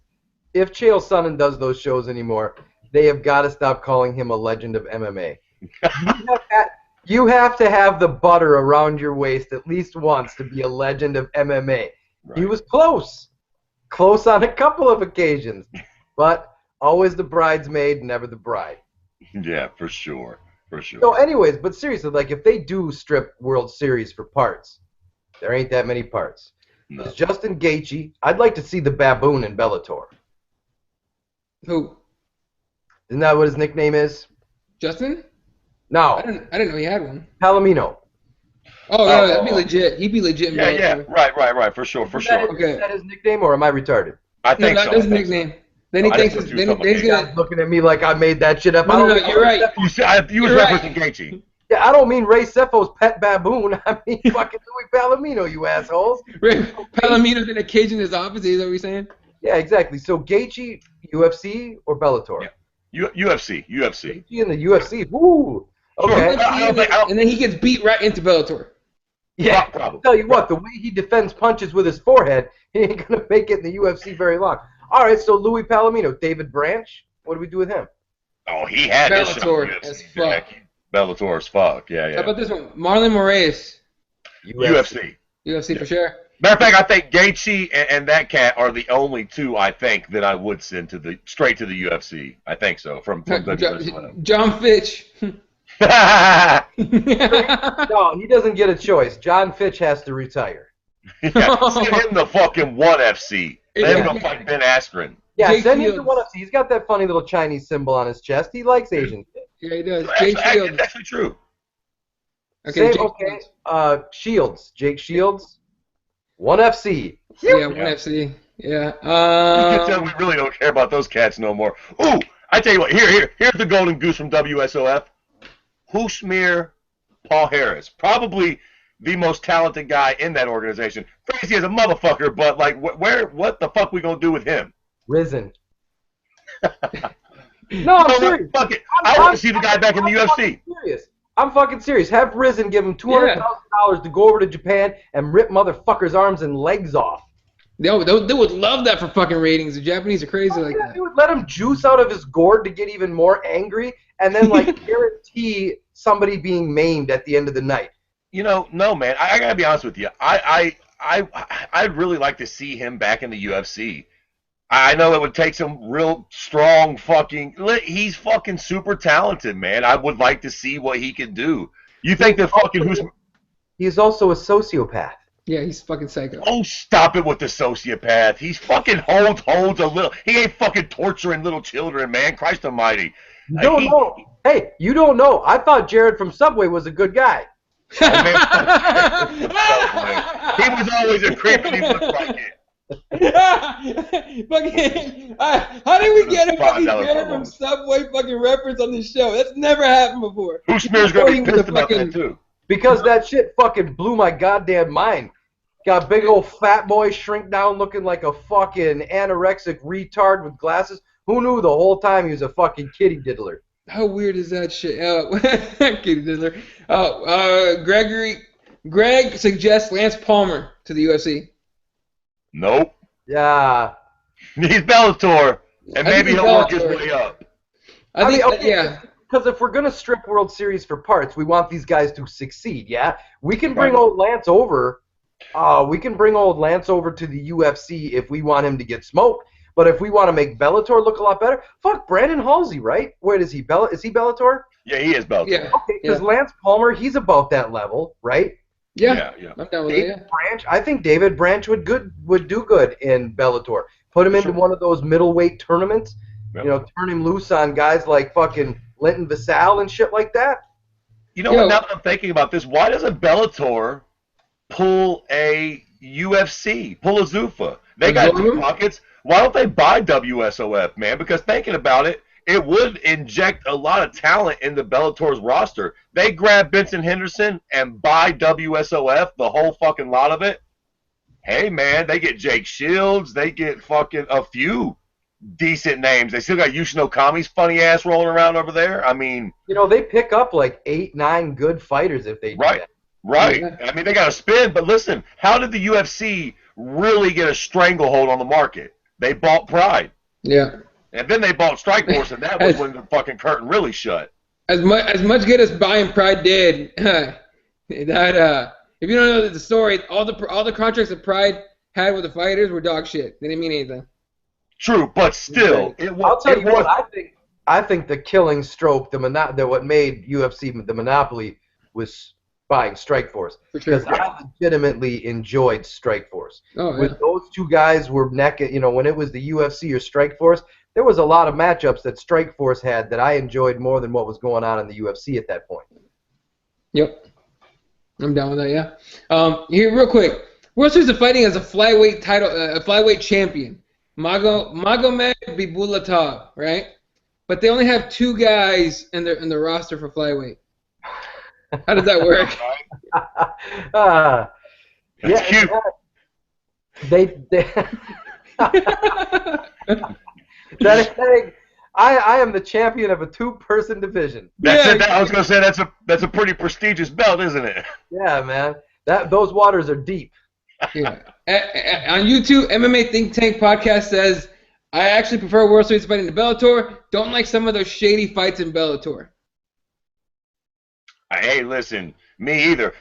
If Chael Sonnen does those shows anymore, they have got to stop calling him a legend of MMA. You have to have the butter around your waist at least once to be a legend of MMA. Right. He was close. Close on a couple of occasions. But always the bridesmaid, never the bride. Yeah, for sure. For sure. So anyways, but seriously, like if they do strip World Series for parts, there ain't that many parts. No. It's Justin Gaethje. I'd like to see the baboon in Bellator. Who? Isn't that what his nickname is? Justin? No, I didn't know he had one. Palomino. Oh, no, that'd be legit. He'd be legit. In Yeah, Bellator. right, for sure. Okay. Is that his nickname, or am I retarded? I think so. That's his nickname. Then he thinks it's. Then he's gonna. Looking at me like I made that shit up. No, you're right. You was referencing Gaethje. Yeah, I don't mean Ray Cefo's pet baboon. I mean fucking Louis Palomino, you assholes. Palomino's in a cage in his office. Is that what you're saying? Yeah, exactly. So Gaethje, UFC or Bellator? Yeah. UFC. Gaethje in the UFC. Woo. Okay. And then he gets beat right into Bellator. Yeah. Probably. Tell you what, the way he defends punches with his forehead, he ain't gonna make it in the UFC very long. All right, so Louis Palomino, David Branch. What do we do with him? Oh, he had Bellator this as fuck. Bellator as fuck. Yeah. How about this one? Marlon Moraes. UFC. UFC for sure. Matter of fact, I think Gaethje and that cat are the only two I think that I would send straight to the UFC. I think so. From WSOF. John Fitch. No, he doesn't get a choice. John Fitch has to retire. Yeah, send him the fucking ONE FC. Let him go fight Ben Askren. Yeah, Jake send him Shields. to ONE FC. He's got that funny little Chinese symbol on his chest. He likes Asians. Yeah, he does. It's Jake Shields. actually true. Okay, Same, Jake okay. Shields. Jake Shields. ONE FC. Yeah, ONE FC. Yeah. You can tell we really don't care about those cats no more. Ooh, I tell you what. Here's the golden goose from WSOF. Husmir Paul Harris, probably the most talented guy in that organization. Crazy as a motherfucker, but like, what the fuck we gonna do with him? Risen. No, I'm serious. Fuck it. I want to see the guy back in the UFC. I'm fucking serious. Have Risen give him $200,000 to go over to Japan and rip motherfuckers' arms and legs off. They would love that for fucking ratings. The Japanese are crazy like that. They would let him juice out of his gourd to get even more angry, and then like guarantee somebody being maimed at the end of the night. You know, no, man. I gotta be honest with you. I'd really like to see him back in the UFC. I know it would take some real strong fucking. He's fucking super talented, man. I would like to see what he could do. You think that fucking He's also a sociopath. Yeah, he's fucking psycho. Oh, stop it with the sociopath. He's fucking holds a little. He ain't fucking torturing little children, man. Christ almighty. You don't know. Hey, you don't know. I thought Jared from Subway was a good guy. Oh, man, he was always a creep and he looked like it. Fucking, how did we get a fucking Jared from Subway fucking reference on this show? That's never happened before. Husmir's gonna be pissed about that too. Because that shit fucking blew my goddamn mind. Got big old fat boy shrink down looking like a fucking anorexic retard with glasses. Who knew the whole time he was a fucking kitty diddler? How weird is that shit? Kitty diddler. Greg suggests Lance Palmer to the UFC. Nope. Yeah. He's Bellator, and maybe he'll work his way up. I think, yeah. Because if we're going to strip World Series for parts, we want these guys to succeed, yeah? We can bring old Lance over. We can bring old Lance over to the UFC if we want him to get smoked. But if we want to make Bellator look a lot better, fuck, Brandon Halsey, right? Wait, is he Bellator? Yeah, he is Bellator. Yeah. Okay, because Lance Palmer, he's about that level, right? Yeah. I'm down with David Branch, I think David Branch would do good in Bellator. Put him into one of those middleweight tournaments. Yep. You know, turn him loose on guys like fucking Linton Vassell and shit like that. You know what? Now that I'm thinking about this, why doesn't Bellator pull a UFC, pull a Zuffa? They got deep pockets. Why don't they buy WSOF, man? Because thinking about it, it would inject a lot of talent into Bellator's roster. They grab Benson Henderson and buy WSOF, the whole fucking lot of it. Hey, man, they get Jake Shields. They get fucking a few decent names. They still got Yushin Okami's funny ass rolling around over there. I mean, you know, they pick up like 8-9 good fighters if they do that. Right. Yeah. I mean, they got to spin. But listen, how did the UFC really get a stranglehold on the market? They bought Pride. Yeah. And then they bought Strikeforce, and that was when the fucking curtain really shut. as much good as buying Pride did, that if you don't know the story, all the contracts that Pride had with the fighters were dog shit. They didn't mean anything. True, but still, I'll tell you what, I think the killing stroke, what made UFC the monopoly was buying Strikeforce. For sure. Because I legitimately enjoyed Strikeforce. Oh, yeah. When those two guys were naked, when it was the UFC or Strikeforce, there was a lot of matchups that Strikeforce had that I enjoyed more than what was going on in the UFC at that point. Yep. I'm down with that, yeah. Here, real quick. World Series of Fighting has a flyweight title, a flyweight champion. Magomed Bibulatov, right? But they only have 2 guys in the roster for flyweight. How does that work? That's cute. I am the champion of a 2-person division. I was gonna say that's a pretty prestigious belt, isn't it? Yeah, man. Those waters are deep. Yeah. On YouTube, MMA Think Tank podcast says, I actually prefer World Series fighting to Bellator. Don't like some of those shady fights in Bellator. Hey, listen, me either.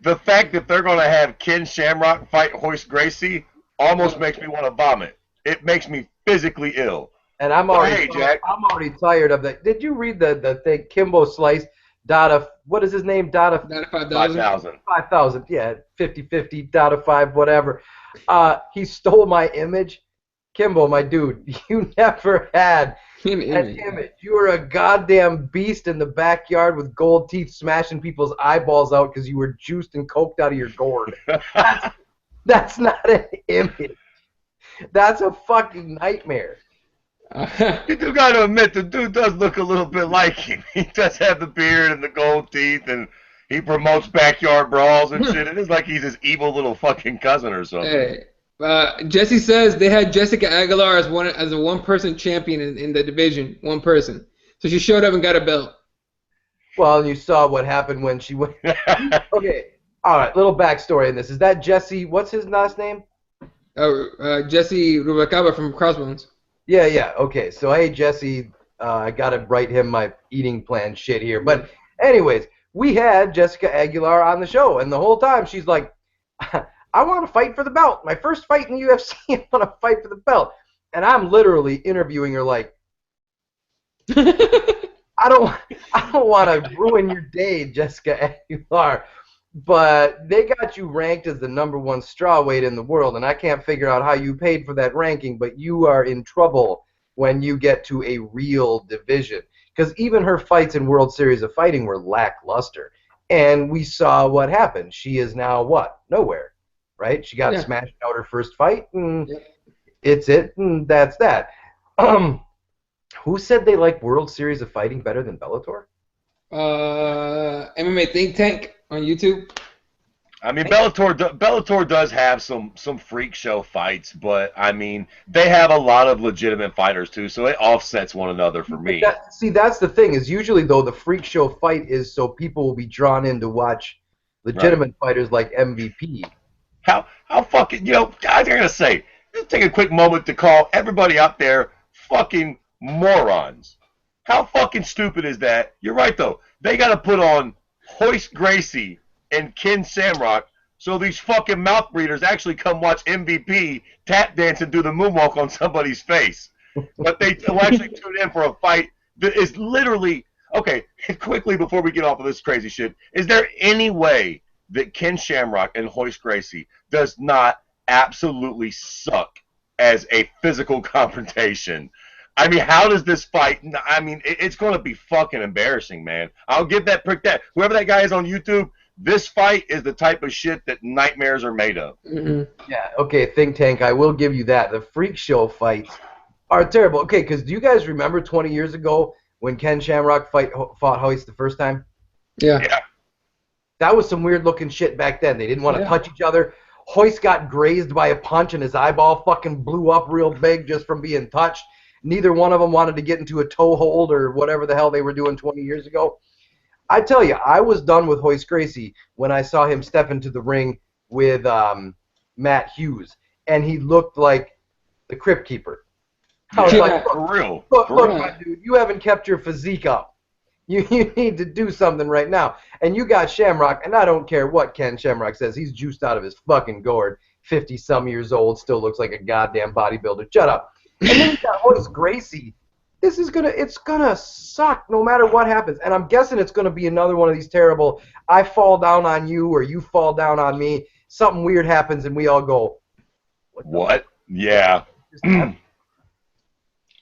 The fact that they're going to have Ken Shamrock fight Royce Gracie almost makes me want to vomit. It makes me physically ill. And I'm already tired of that. Did you read the thing? Kimbo Slice, Dada, what is his name? Dada 5,000. 5,000, yeah, 50-50, Dada 5, whatever. He stole my image. Kimbo, my dude, you never had an image. You were a goddamn beast in the backyard with gold teeth smashing people's eyeballs out because you were juiced and coked out of your gourd. That's not an image. That's a fucking nightmare. You do got to admit, the dude does look a little bit like him. He does have the beard and the gold teeth, and he promotes backyard brawls and shit. It is like he's his evil little fucking cousin or something. Hey. Jesse says they had Jessica Aguilar as a one-person champion in the division, one person. So she showed up and got a belt. Well, and you saw what happened when she went. Okay, all right. Little backstory in this. Is that Jesse? What's his last name? Jesse Rubalcaba from Crossbones. Yeah. Okay, so hey Jesse, I gotta write him my eating plan shit here. But anyways, we had Jessica Aguilar on the show, and the whole time she's like, I want to fight for the belt. My first fight in the UFC, I want to fight for the belt. And I'm literally interviewing her like, I don't want to ruin your day, Jessica Aguilar, but they got you ranked as the #1 strawweight in the world, and I can't figure out how you paid for that ranking, but you are in trouble when you get to a real division. Because even her fights in World Series of Fighting were lackluster. And we saw what happened. She is now what? Nowhere. Right? She got smashed out her first fight, and it's it, and that's that. Who said they like World Series of Fighting better than Bellator? MMA Think Tank on YouTube. I mean, Bellator does have some freak show fights, but I mean, they have a lot of legitimate fighters too, so it offsets one another for me. That's the thing, is usually though the freak show fight is so people will be drawn in to watch legitimate fighters like MVP. How fucking, I gotta say, just take a quick moment to call everybody out there fucking morons. How fucking stupid is that? You're right, though. They gotta put on Royce Gracie and Ken Shamrock so these fucking mouth breeders actually come watch MVP tap dance and do the moonwalk on somebody's face. But they will actually tune in for a fight that is literally... Okay, quickly before we get off of this crazy shit, is there any way that Ken Shamrock and Royce Gracie does not absolutely suck as a physical confrontation? I mean, how does this fight... I mean, it's going to be fucking embarrassing, man. I'll give that prick that. Whoever that guy is on YouTube, this fight is the type of shit that nightmares are made of. Mm-hmm. Yeah, okay, Think Tank, I will give you that. The freak show fights are terrible. Okay, because do you guys remember 20 years ago when Ken Shamrock fought Royce the first time? Yeah. That was some weird-looking shit back then. They didn't want to touch each other. Royce got grazed by a punch, and his eyeball fucking blew up real big just from being touched. Neither one of them wanted to get into a toe hold or whatever the hell they were doing 20 years ago. I tell you, I was done with Royce Gracie when I saw him step into the ring with Matt Hughes, and he looked like the Crypt Keeper. I was like, for real. Look, my dude, you haven't kept your physique up. You need to do something right now. And you got Shamrock, and I don't care what Ken Shamrock says. He's juiced out of his fucking gourd. 50-some years old, still looks like a goddamn bodybuilder. Shut up. And then you got Hoist Gracie. It's gonna suck no matter what happens. And I'm guessing it's gonna be another one of these terrible, I fall down on you or you fall down on me. Something weird happens and we all go, What? Yeah.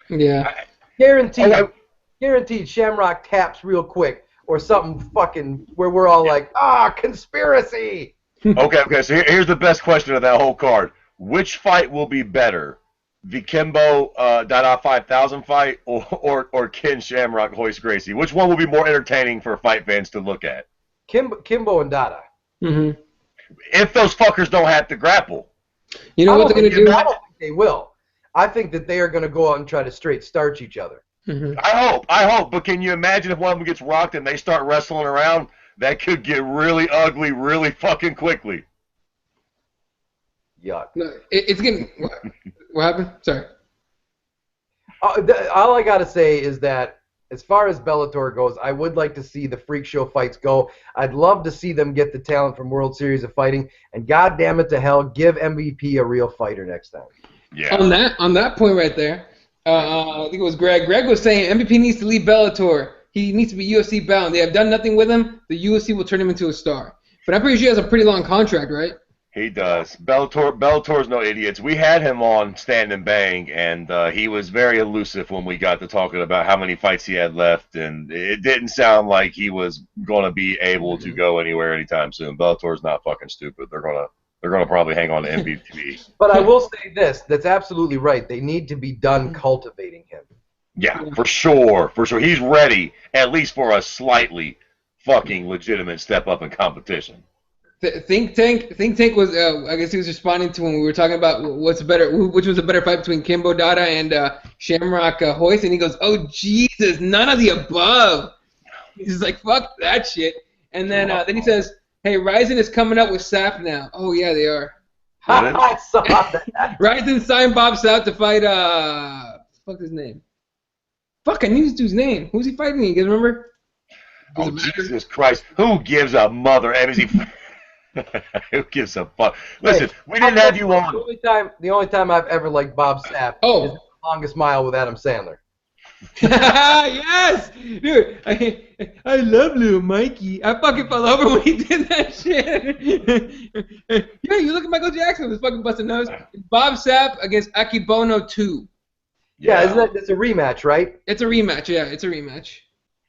Yeah. Guaranteed Shamrock taps real quick or something fucking where we're all like, conspiracy. Okay, so here's the best question of that whole card. Which fight will be better? The Kimbo Dada 5000 fight or Ken Shamrock Hoist Gracie? Which one will be more entertaining for fight fans to look at? Kimbo and Dada. Mm-hmm. If those fuckers don't have to grapple. You know what they're going to do? I don't think they will. I think that they are going to go out and try to straight starch each other. Mm-hmm. I hope. But can you imagine if one of them gets rocked and they start wrestling around? That could get really ugly really fucking quickly. Yuck. No, it's getting... What happened? Sorry. All I got to say is that as far as Bellator goes, I would like to see the freak show fights go. I'd love to see them get the talent from World Series of Fighting. And God damn it to hell, give MVP a real fighter next time. Yeah. On that point right there, I think it was Greg. Greg was saying MVP needs to leave Bellator. He needs to be UFC bound. They have done nothing with him. The UFC will turn him into a star. But I'm pretty sure he has a pretty long contract, right? He does. Bellator's no idiots. We had him on Stand and Bang, and he was very elusive when we got to talking about how many fights he had left, and it didn't sound like he was going to be able to go anywhere anytime soon. Bellator's not fucking stupid. They're gonna probably hang on to MVP. But I will say this: that's absolutely right. They need to be done cultivating him. Yeah, for sure. He's ready, at least for a slightly fucking legitimate step up in competition. Think Tank was, I guess he was responding to when we were talking about which was a better fight between Kimbo Dada and Shamrock Hoist, and he goes, "Oh Jesus, none of the above." He's like, "Fuck that shit." And then he says, "Hey, Ryzen is coming up with Sap now." Oh yeah, they are. I saw that. Ryzen signed Bob Sap to fight fuck his name. Fuck, I knew this dude's name. Who's he fighting? You guys remember? Oh Jesus Christ! Who gives a mother? Who gives a fuck? Listen, we didn't have you on. The only time I've ever liked Bob Sapp is The Longest Mile with Adam Sandler. Yes! Dude, I love little Mikey. I fucking fell over when he did that shit. Yeah, you look at Michael Jackson with his fucking busted nose. Bob Sapp against Akibono 2. Yeah, it's a rematch, right? It's a rematch, yeah, it's a rematch.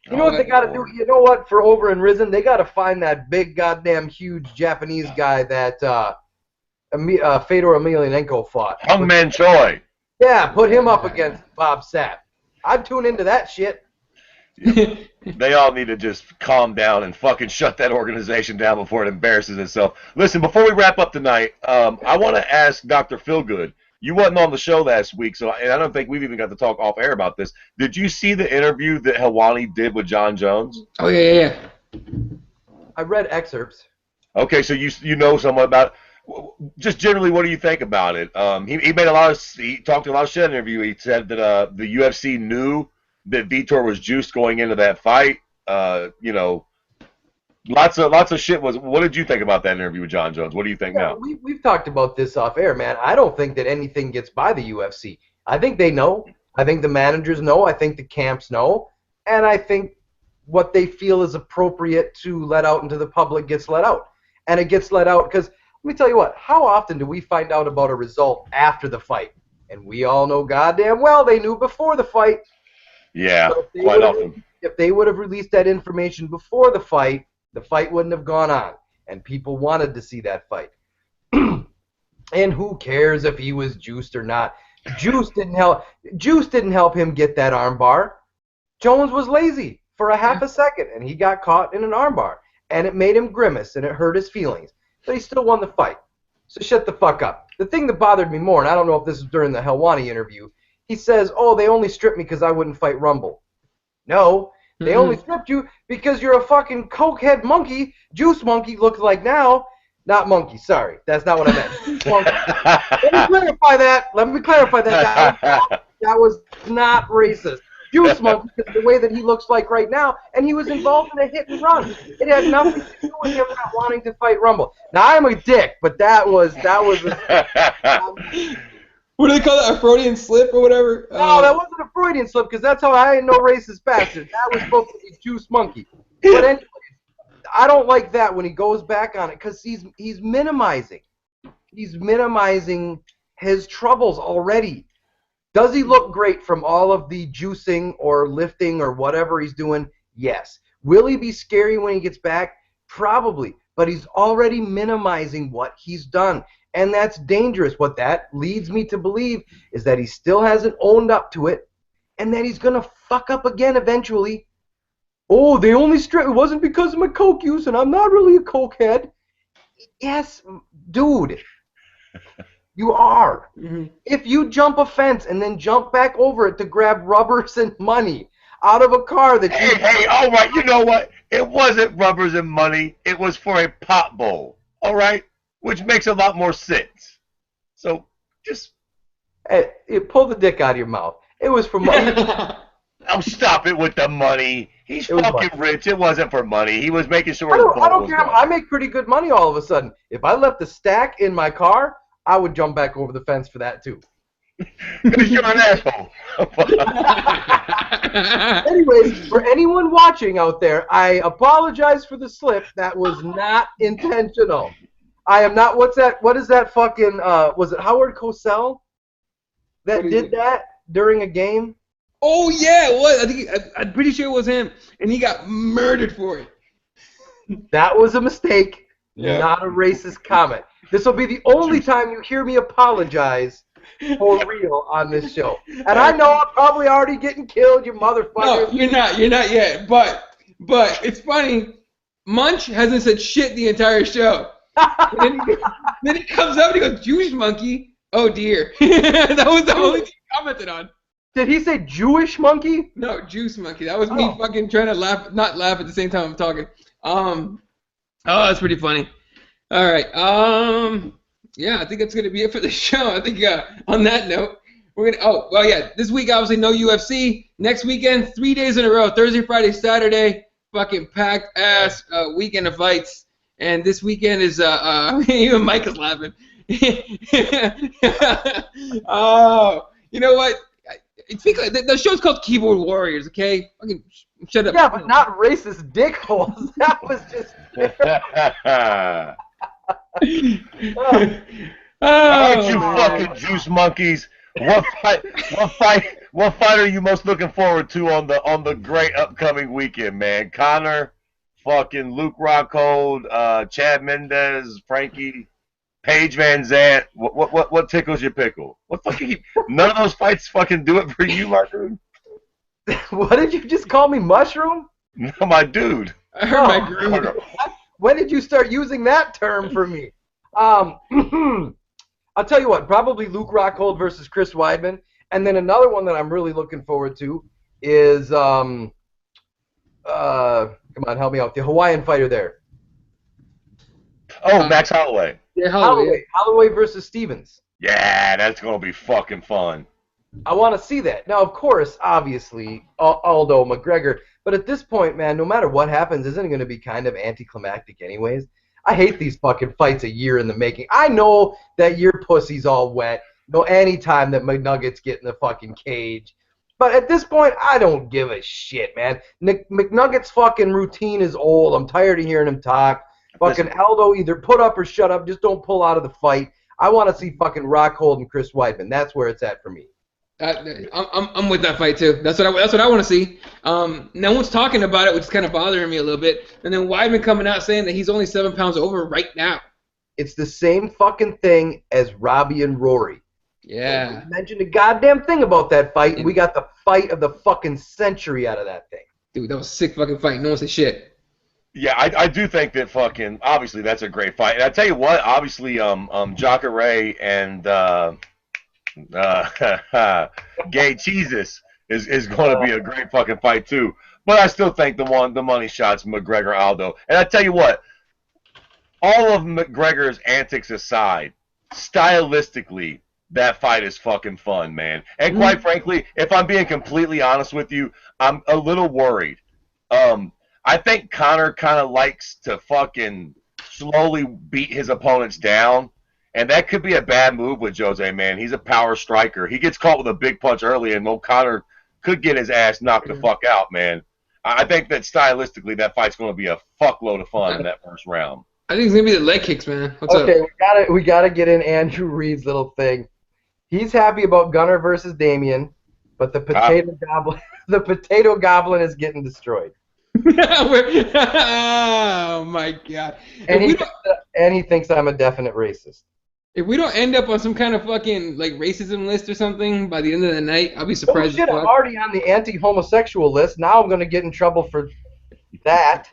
You know what they got to do? You know what? For Over and Risen, they got to find that big, goddamn, huge Japanese guy that Fedor Emelianenko fought. Hungman Choi. Yeah, put him up against Bob Sapp. I'd tune into that shit. Yeah. They all need to just calm down and fucking shut that organization down before it embarrasses itself. Listen, before we wrap up tonight, I want to ask Dr. Feelgood. You wasn't on the show last week, and I don't think we've even got to talk off air about this. Did you see the interview that Helwani did with John Jones? Oh, yeah. I read excerpts. Okay, so you know somewhat about it. Just generally, what do you think about it? He talked a lot of shit in the interview. He said that the UFC knew that Vitor was juiced going into that fight. Lots of shit was. What did you think about that interview with John Jones? What do you think now? We've talked about this off air, man. I don't think that anything gets by the UFC. I think they know. I think the managers know. I think the camps know. And I think what they feel is appropriate to let out into the public gets let out. And it gets let out because, let me tell you what, how often do we find out about a result after the fight? And we all know goddamn well they knew before the fight. Yeah, quite often. If they would have released that information before the fight wouldn't have gone on, and people wanted to see that fight. And who cares if he was juiced or not? Juice didn't help him get that armbar. Jones was lazy for a half a second, and he got caught in an armbar, and it made him grimace, and it hurt his feelings. But he still won the fight. So shut the fuck up. The thing that bothered me more, and I don't know if this was during the Helwani interview, he says, "Oh, they only stripped me because I wouldn't fight Rumble." No. They only stripped you because you're a fucking cokehead monkey, juice monkey looks like now. Not monkey, sorry. That's not what I meant. Let me clarify that. That was not racist. Juice Monkey because of the way that he looks like right now, and he was involved in a hit and run. It had nothing to do with him not wanting to fight Rumble. Now I'm a dick, but that was What do they call that? A Freudian slip or whatever? No, that wasn't a Freudian slip because that's how I ain't no racist bastard. That was supposed to be Juice Monkey. But anyway, I don't like that when he goes back on it because he's minimizing. He's minimizing his troubles already. Does he look great from all of the juicing or lifting or whatever he's doing? Yes. Will he be scary when he gets back? Probably. But he's already minimizing what he's done. And that's dangerous. What that leads me to believe is that he still hasn't owned up to it and that he's going to fuck up again eventually. Oh, they only it wasn't because of my coke use and I'm not really a cokehead. Yes, dude. You are. Mm-hmm. If you jump a fence and then jump back over it to grab rubbers and money out of a car that you... Hey, all right, you know what? It wasn't rubbers and money. It was for a pot bowl, all right? Which makes a lot more sense. So, just... Hey, pull the dick out of your mouth. It was for money. Oh, stop it with the money. He's fucking rich. It wasn't for money. He was making sure... I don't care. I make pretty good money all of a sudden. If I left a stack in my car... I would jump back over the fence for that, too. Because you're an asshole. Anyways, for anyone watching out there, I apologize for the slip. That was not intentional. I am not, what is that fucking, was it Howard Cosell that did that during a game? Oh, yeah, it was. I'm pretty sure it was him, and he got murdered for it. That was a mistake, not a racist comment. This will be the only time you hear me apologize for real on this show. And I know I'm probably already getting killed, you motherfucker. No, you're not. You're not yet. But it's funny. Munch hasn't said shit the entire show. then he comes up and he goes, Juice Monkey. Oh, dear. That was the only thing he commented on. Did he say Jewish monkey? No, Juice Monkey. That was me fucking trying to laugh, not laugh at the same time I'm talking. Oh, that's pretty funny. All right. Yeah, I think that's gonna be it for the show. I think on that note, we're gonna. Oh, well, yeah. This week, obviously, no UFC. Next weekend, 3 days in a row: Thursday, Friday, Saturday. Fucking packed ass weekend of fights. And this weekend is even Mike is laughing. Oh, you know what? The show's called Keyboard Warriors. Okay, fucking shut up. Yeah, but not racist dickholes. That was just. Alright, you fucking juice monkeys. What fight are you most looking forward to on the great upcoming weekend, man? Connor, fucking Luke Rockhold, Chad Mendez, Frankie, Paige Van Zant. What tickles your pickle? What fucking none of those fights fucking do it for you, my dude. What did you just call me, mushroom? No, my dude. I heard my groove. When did you start using that term for me? I'll tell you what, probably Luke Rockhold versus Chris Weidman. And then another one that I'm really looking forward to is, come on, help me out, the Hawaiian fighter there. Oh, Max Holloway. Yeah, Holloway versus Stevens. Yeah, that's going to be fucking fun. I want to see that. Now, of course, obviously, Aldo McGregor. But at this point, man, no matter what happens, isn't it going to be kind of anticlimactic anyways? I hate these fucking fights a year in the making. I know that your pussy's all wet. No, anytime that McNuggets get in the fucking cage. But at this point, I don't give a shit, man. McNuggets' fucking routine is old. I'm tired of hearing him talk. Fucking Aldo, either put up or shut up. Just don't pull out of the fight. I want to see fucking Rockhold and Chris Weidman. That's where it's at for me. I'm with that fight too. That's what I want to see. No one's talking about it, which is kind of bothering me a little bit. And then Weidman coming out saying that he's only 7 pounds over right now. It's the same fucking thing as Robbie and Rory. Yeah. We mentioned a goddamn thing about that fight, and we got the fight of the fucking century out of that thing. Dude, that was a sick fucking fight. No one said shit. Yeah, I do think that fucking obviously that's a great fight. And I tell you what, obviously Jacare and Gay Jesus is going to be a great fucking fight too. But I still think the money shots McGregor Aldo. And I tell you what, all of McGregor's antics aside, stylistically, that fight is fucking fun, man. And quite frankly, if I'm being completely honest with you, I'm a little worried. I think Conor kind of likes to fucking slowly beat his opponents down, and that could be a bad move with Jose, man. He's a power striker. He gets caught with a big punch early, and Conor could get his ass knocked the fuck out, man. I think that stylistically, that fight's going to be a fuckload of fun in that first round. I think it's gonna be the leg kicks, man. What's up? Okay, we gotta get in Andrew Reed's little thing. He's happy about Gunnar versus Damian, but the potato goblin is getting destroyed. Oh my god! And he thinks I'm a definite racist. If we don't end up on some kind of fucking like racism list or something by the end of the night, I'll be surprised. Oh shit! I'm already on the anti-homosexual list. Now I'm gonna get in trouble for that.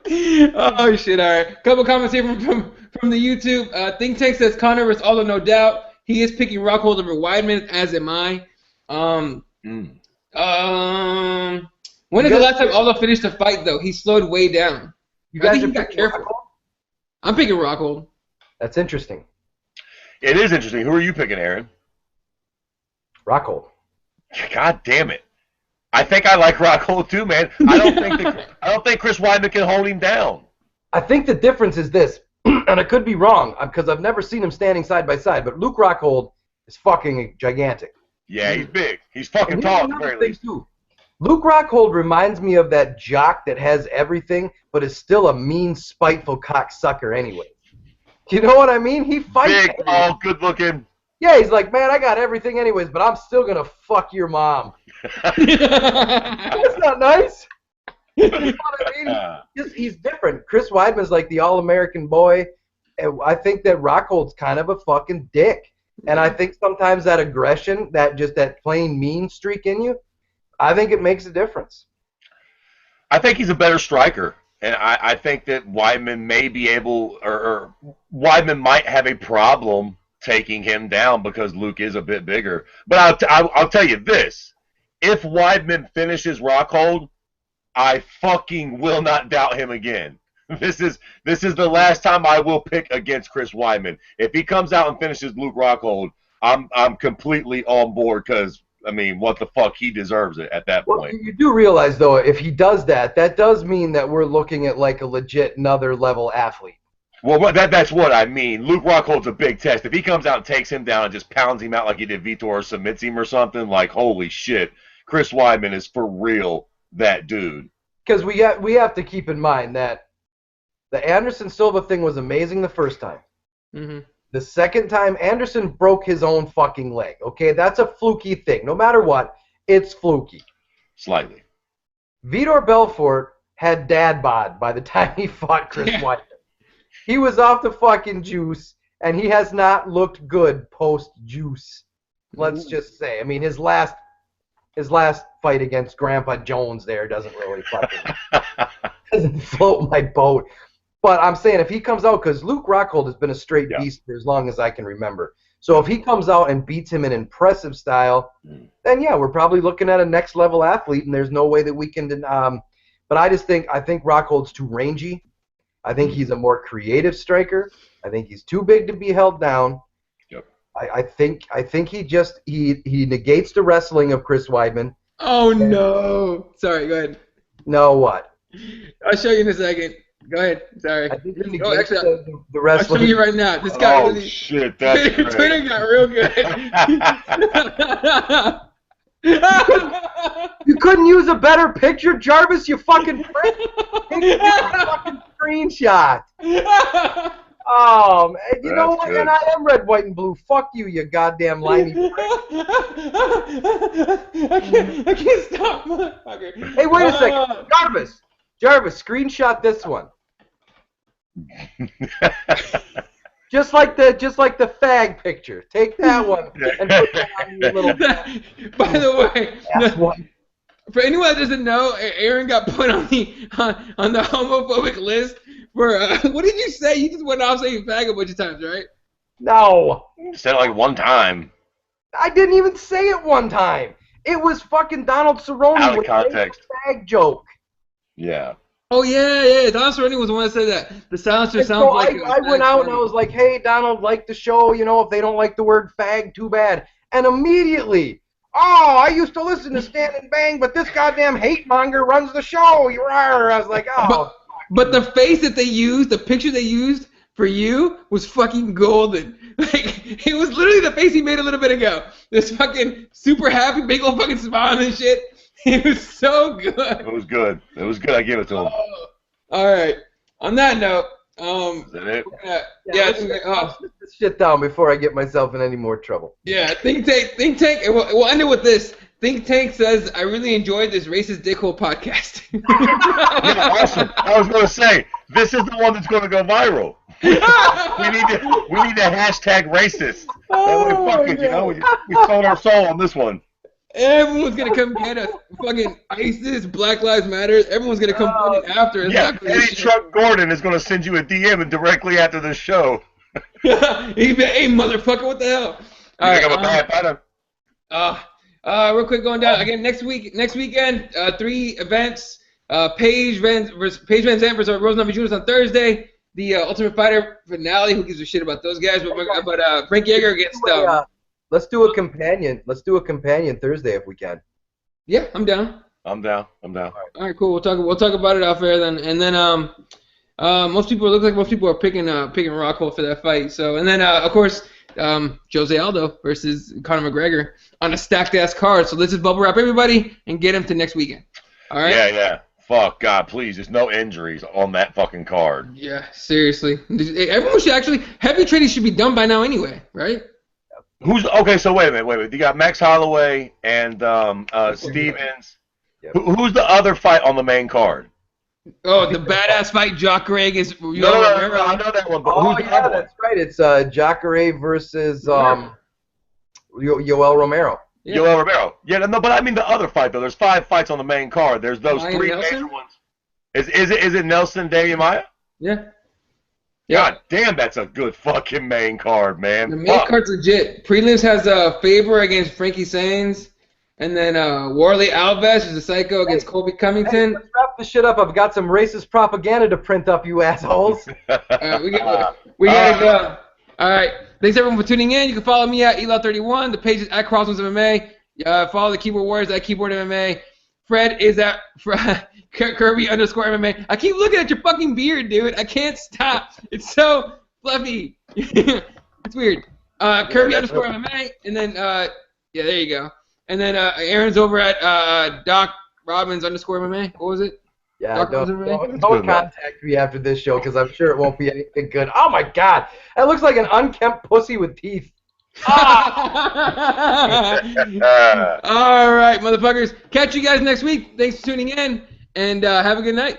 Oh shit! All right. Couple comments here from the YouTube. Think Tank says Conor versus Aldo, no doubt. He is picking Rockhold over Weidman, as am I. When is the last time Aldo finished a fight though? He slowed way down. I think he got careful. Rockhold? I'm picking Rockhold. That's interesting. It is interesting. Who are you picking, Aaron? Rockhold. God damn it! I think I like Rockhold too, man. I don't think Chris Weidman can hold him down. I think the difference is this, and I could be wrong because I've never seen him standing side by side. But Luke Rockhold is fucking gigantic. Yeah, he's big. He's fucking tall at the very least. Too. Luke Rockhold reminds me of that jock that has everything, but is still a mean, spiteful cocksucker anyway. You know what I mean? He fights. Big, tall, good looking. Yeah, he's like, man, I got everything anyways, but I'm still gonna fuck your mom. That's not nice. You know what I mean? He's different. Chris Weidman's like the all-American boy. And I think that Rockhold's kind of a fucking dick. And I think sometimes that aggression, that plain mean streak in you, I think it makes a difference. I think he's a better striker. And I think that Weidman may be able, or Weidman might have a problem taking him down because Luke is a bit bigger. But I'll tell you this. If Weidman finishes Rockhold, I fucking will not doubt him again. This is the last time I will pick against Chris Weidman. If he comes out and finishes Luke Rockhold, I'm completely on board because, I mean, what the fuck, he deserves it at that point. You do realize, though, if he does that, that does mean that we're looking at like a legit another level athlete. Well, that's what I mean. Luke Rockhold's a big test. If he comes out and takes him down and just pounds him out like he did Vitor or submits him or something, like, holy shit, Chris Weidman is for real that dude. Because we have to keep in mind that the Anderson Silva thing was amazing the first time. Mm-hmm. The second time, Anderson broke his own fucking leg. Okay, that's a fluky thing. No matter what, it's fluky. Slightly. Vitor Belfort had dad bod by the time he fought Chris Weidman. He was off the fucking juice, and he has not looked good post-juice. Let's just say. I mean, his last fight against Grandpa Jones there doesn't really fucking doesn't float my boat. But I'm saying if he comes out, because Luke Rockhold has been a straight beast for as long as I can remember. So if he comes out and beats him in impressive style, then yeah, we're probably looking at a next level athlete, and there's no way that we can. But I think Rockhold's too rangy. I think he's a more creative striker. I think he's too big to be held down. Yep. I think he negates the wrestling of Chris Weidman. Oh no! Sorry, go ahead. No, what? I'll show you in a second. Go ahead. Sorry. I think he actually, the wrestling. I'll show you right now. This guy really. Shit, that's great. Twitter got real good. You couldn't use a better picture, Jarvis, you fucking prick. Take a fucking screenshot. Oh, man. You know what? And I am red, white, and blue. Fuck you, you goddamn limey prick. I can't stop, motherfucker. Hey, wait a second. Jarvis, screenshot this one. Just like the fag picture. Take that one and put that on your little. By the way, for anyone that doesn't know, Aaron got put on the homophobic list for what did you say? You just went off saying fag a bunch of times, right? No. You said it like one time. I didn't even say it one time. It was fucking Donald Cerrone Out of with context. a fag joke. Yeah. Oh yeah. Donald Cerrone was the one that said that. The silencer And sounds so like. I went out and I was like, hey, Donald, like the show. You know, if they don't like the word fag, too bad. And immediately, oh, I used to listen to Stand and Bang, but this goddamn hate monger runs the show. You are. I was like, oh. But the face that they used, the picture they used for you was fucking golden. Like, it was literally the face he made a little bit ago. This fucking super happy, big old fucking smile and shit. It was so good. It was good. It was good. I give it to him. All right. On that note, Is that it? Let's put this shit down before I get myself in any more trouble. Yeah, Think Tank, and we'll end it with this. Think Tank says, I really enjoyed this racist dickhole podcast. Yeah, awesome. I was going to say, this is the one that's going to go viral. we need to hashtag racist. That way, fuck it, you know, we sold our soul on this one. Everyone's going to come get us. Fucking ISIS, Black Lives Matter. Everyone's going to come fucking after us. Yeah, Eddie Truck Gordon is going to send you a DM and directly after the show. He'd be, hey, motherfucker, what the hell? You think I'm a bad fighter? Real quick, going down again next weekend. 3 events. Paige Van Zandt versus Rosenthal Jr. on Thursday. The Ultimate Fighter finale. Who gives a shit about those guys? But Frank Yeager against. Let's do a companion. Let's do a companion Thursday if we can. Yeah, I'm down. I'm down. All right, cool. We'll talk about it off air then, and then most people are picking Rockhold for that fight. So and then of course Jose Aldo versus Conor McGregor on a stacked ass card. So let's just bubble wrap everybody and get him to next weekend. All right. Yeah. Fuck God, please. There's no injuries on that fucking card. Yeah, seriously. Everyone should actually heavy trading should be done by now anyway, right? Okay? So wait a minute. You got Max Holloway and Stevens. Yep. Who's the other fight on the main card? Oh, the badass fight, Jacare against No, I know that one. But who's the other one? That's right. It's Jacare versus Yoel Romero. Yeah. Yoel Romero. Yeah, no, but I mean the other fight though. There's 5 fights on the main card. There's those Ryan 3 Nelson? major ones. Is it Nelson Damian Maya? Yeah. God damn, that's a good fucking main card, man. The main card's legit. Prelims has Faber against Frankie Saenz, and then Warley Alves is a psycho against Colby Covington. Hey, let's wrap this shit up. I've got some racist propaganda to print up, you assholes. We gotta go. All right. Thanks everyone for tuning in. You can follow me at Elaw31. The page is at Crossroads MMA. Follow the Keyboard Warriors at Keyboard MMA. Fred is at Kirby_MMA. I keep looking at your fucking beard, dude. I can't stop. It's so fluffy. It's weird. Kirby_MMA. And then, yeah, there you go. And then Aaron's over at Doc Robbins_MMA. What was it? Yeah, don't contact me after this show because I'm sure it won't be anything good. Oh my God, that looks like an unkempt pussy with teeth. Ah! All right, motherfuckers. Catch you guys next week. Thanks for tuning in, and have a good night.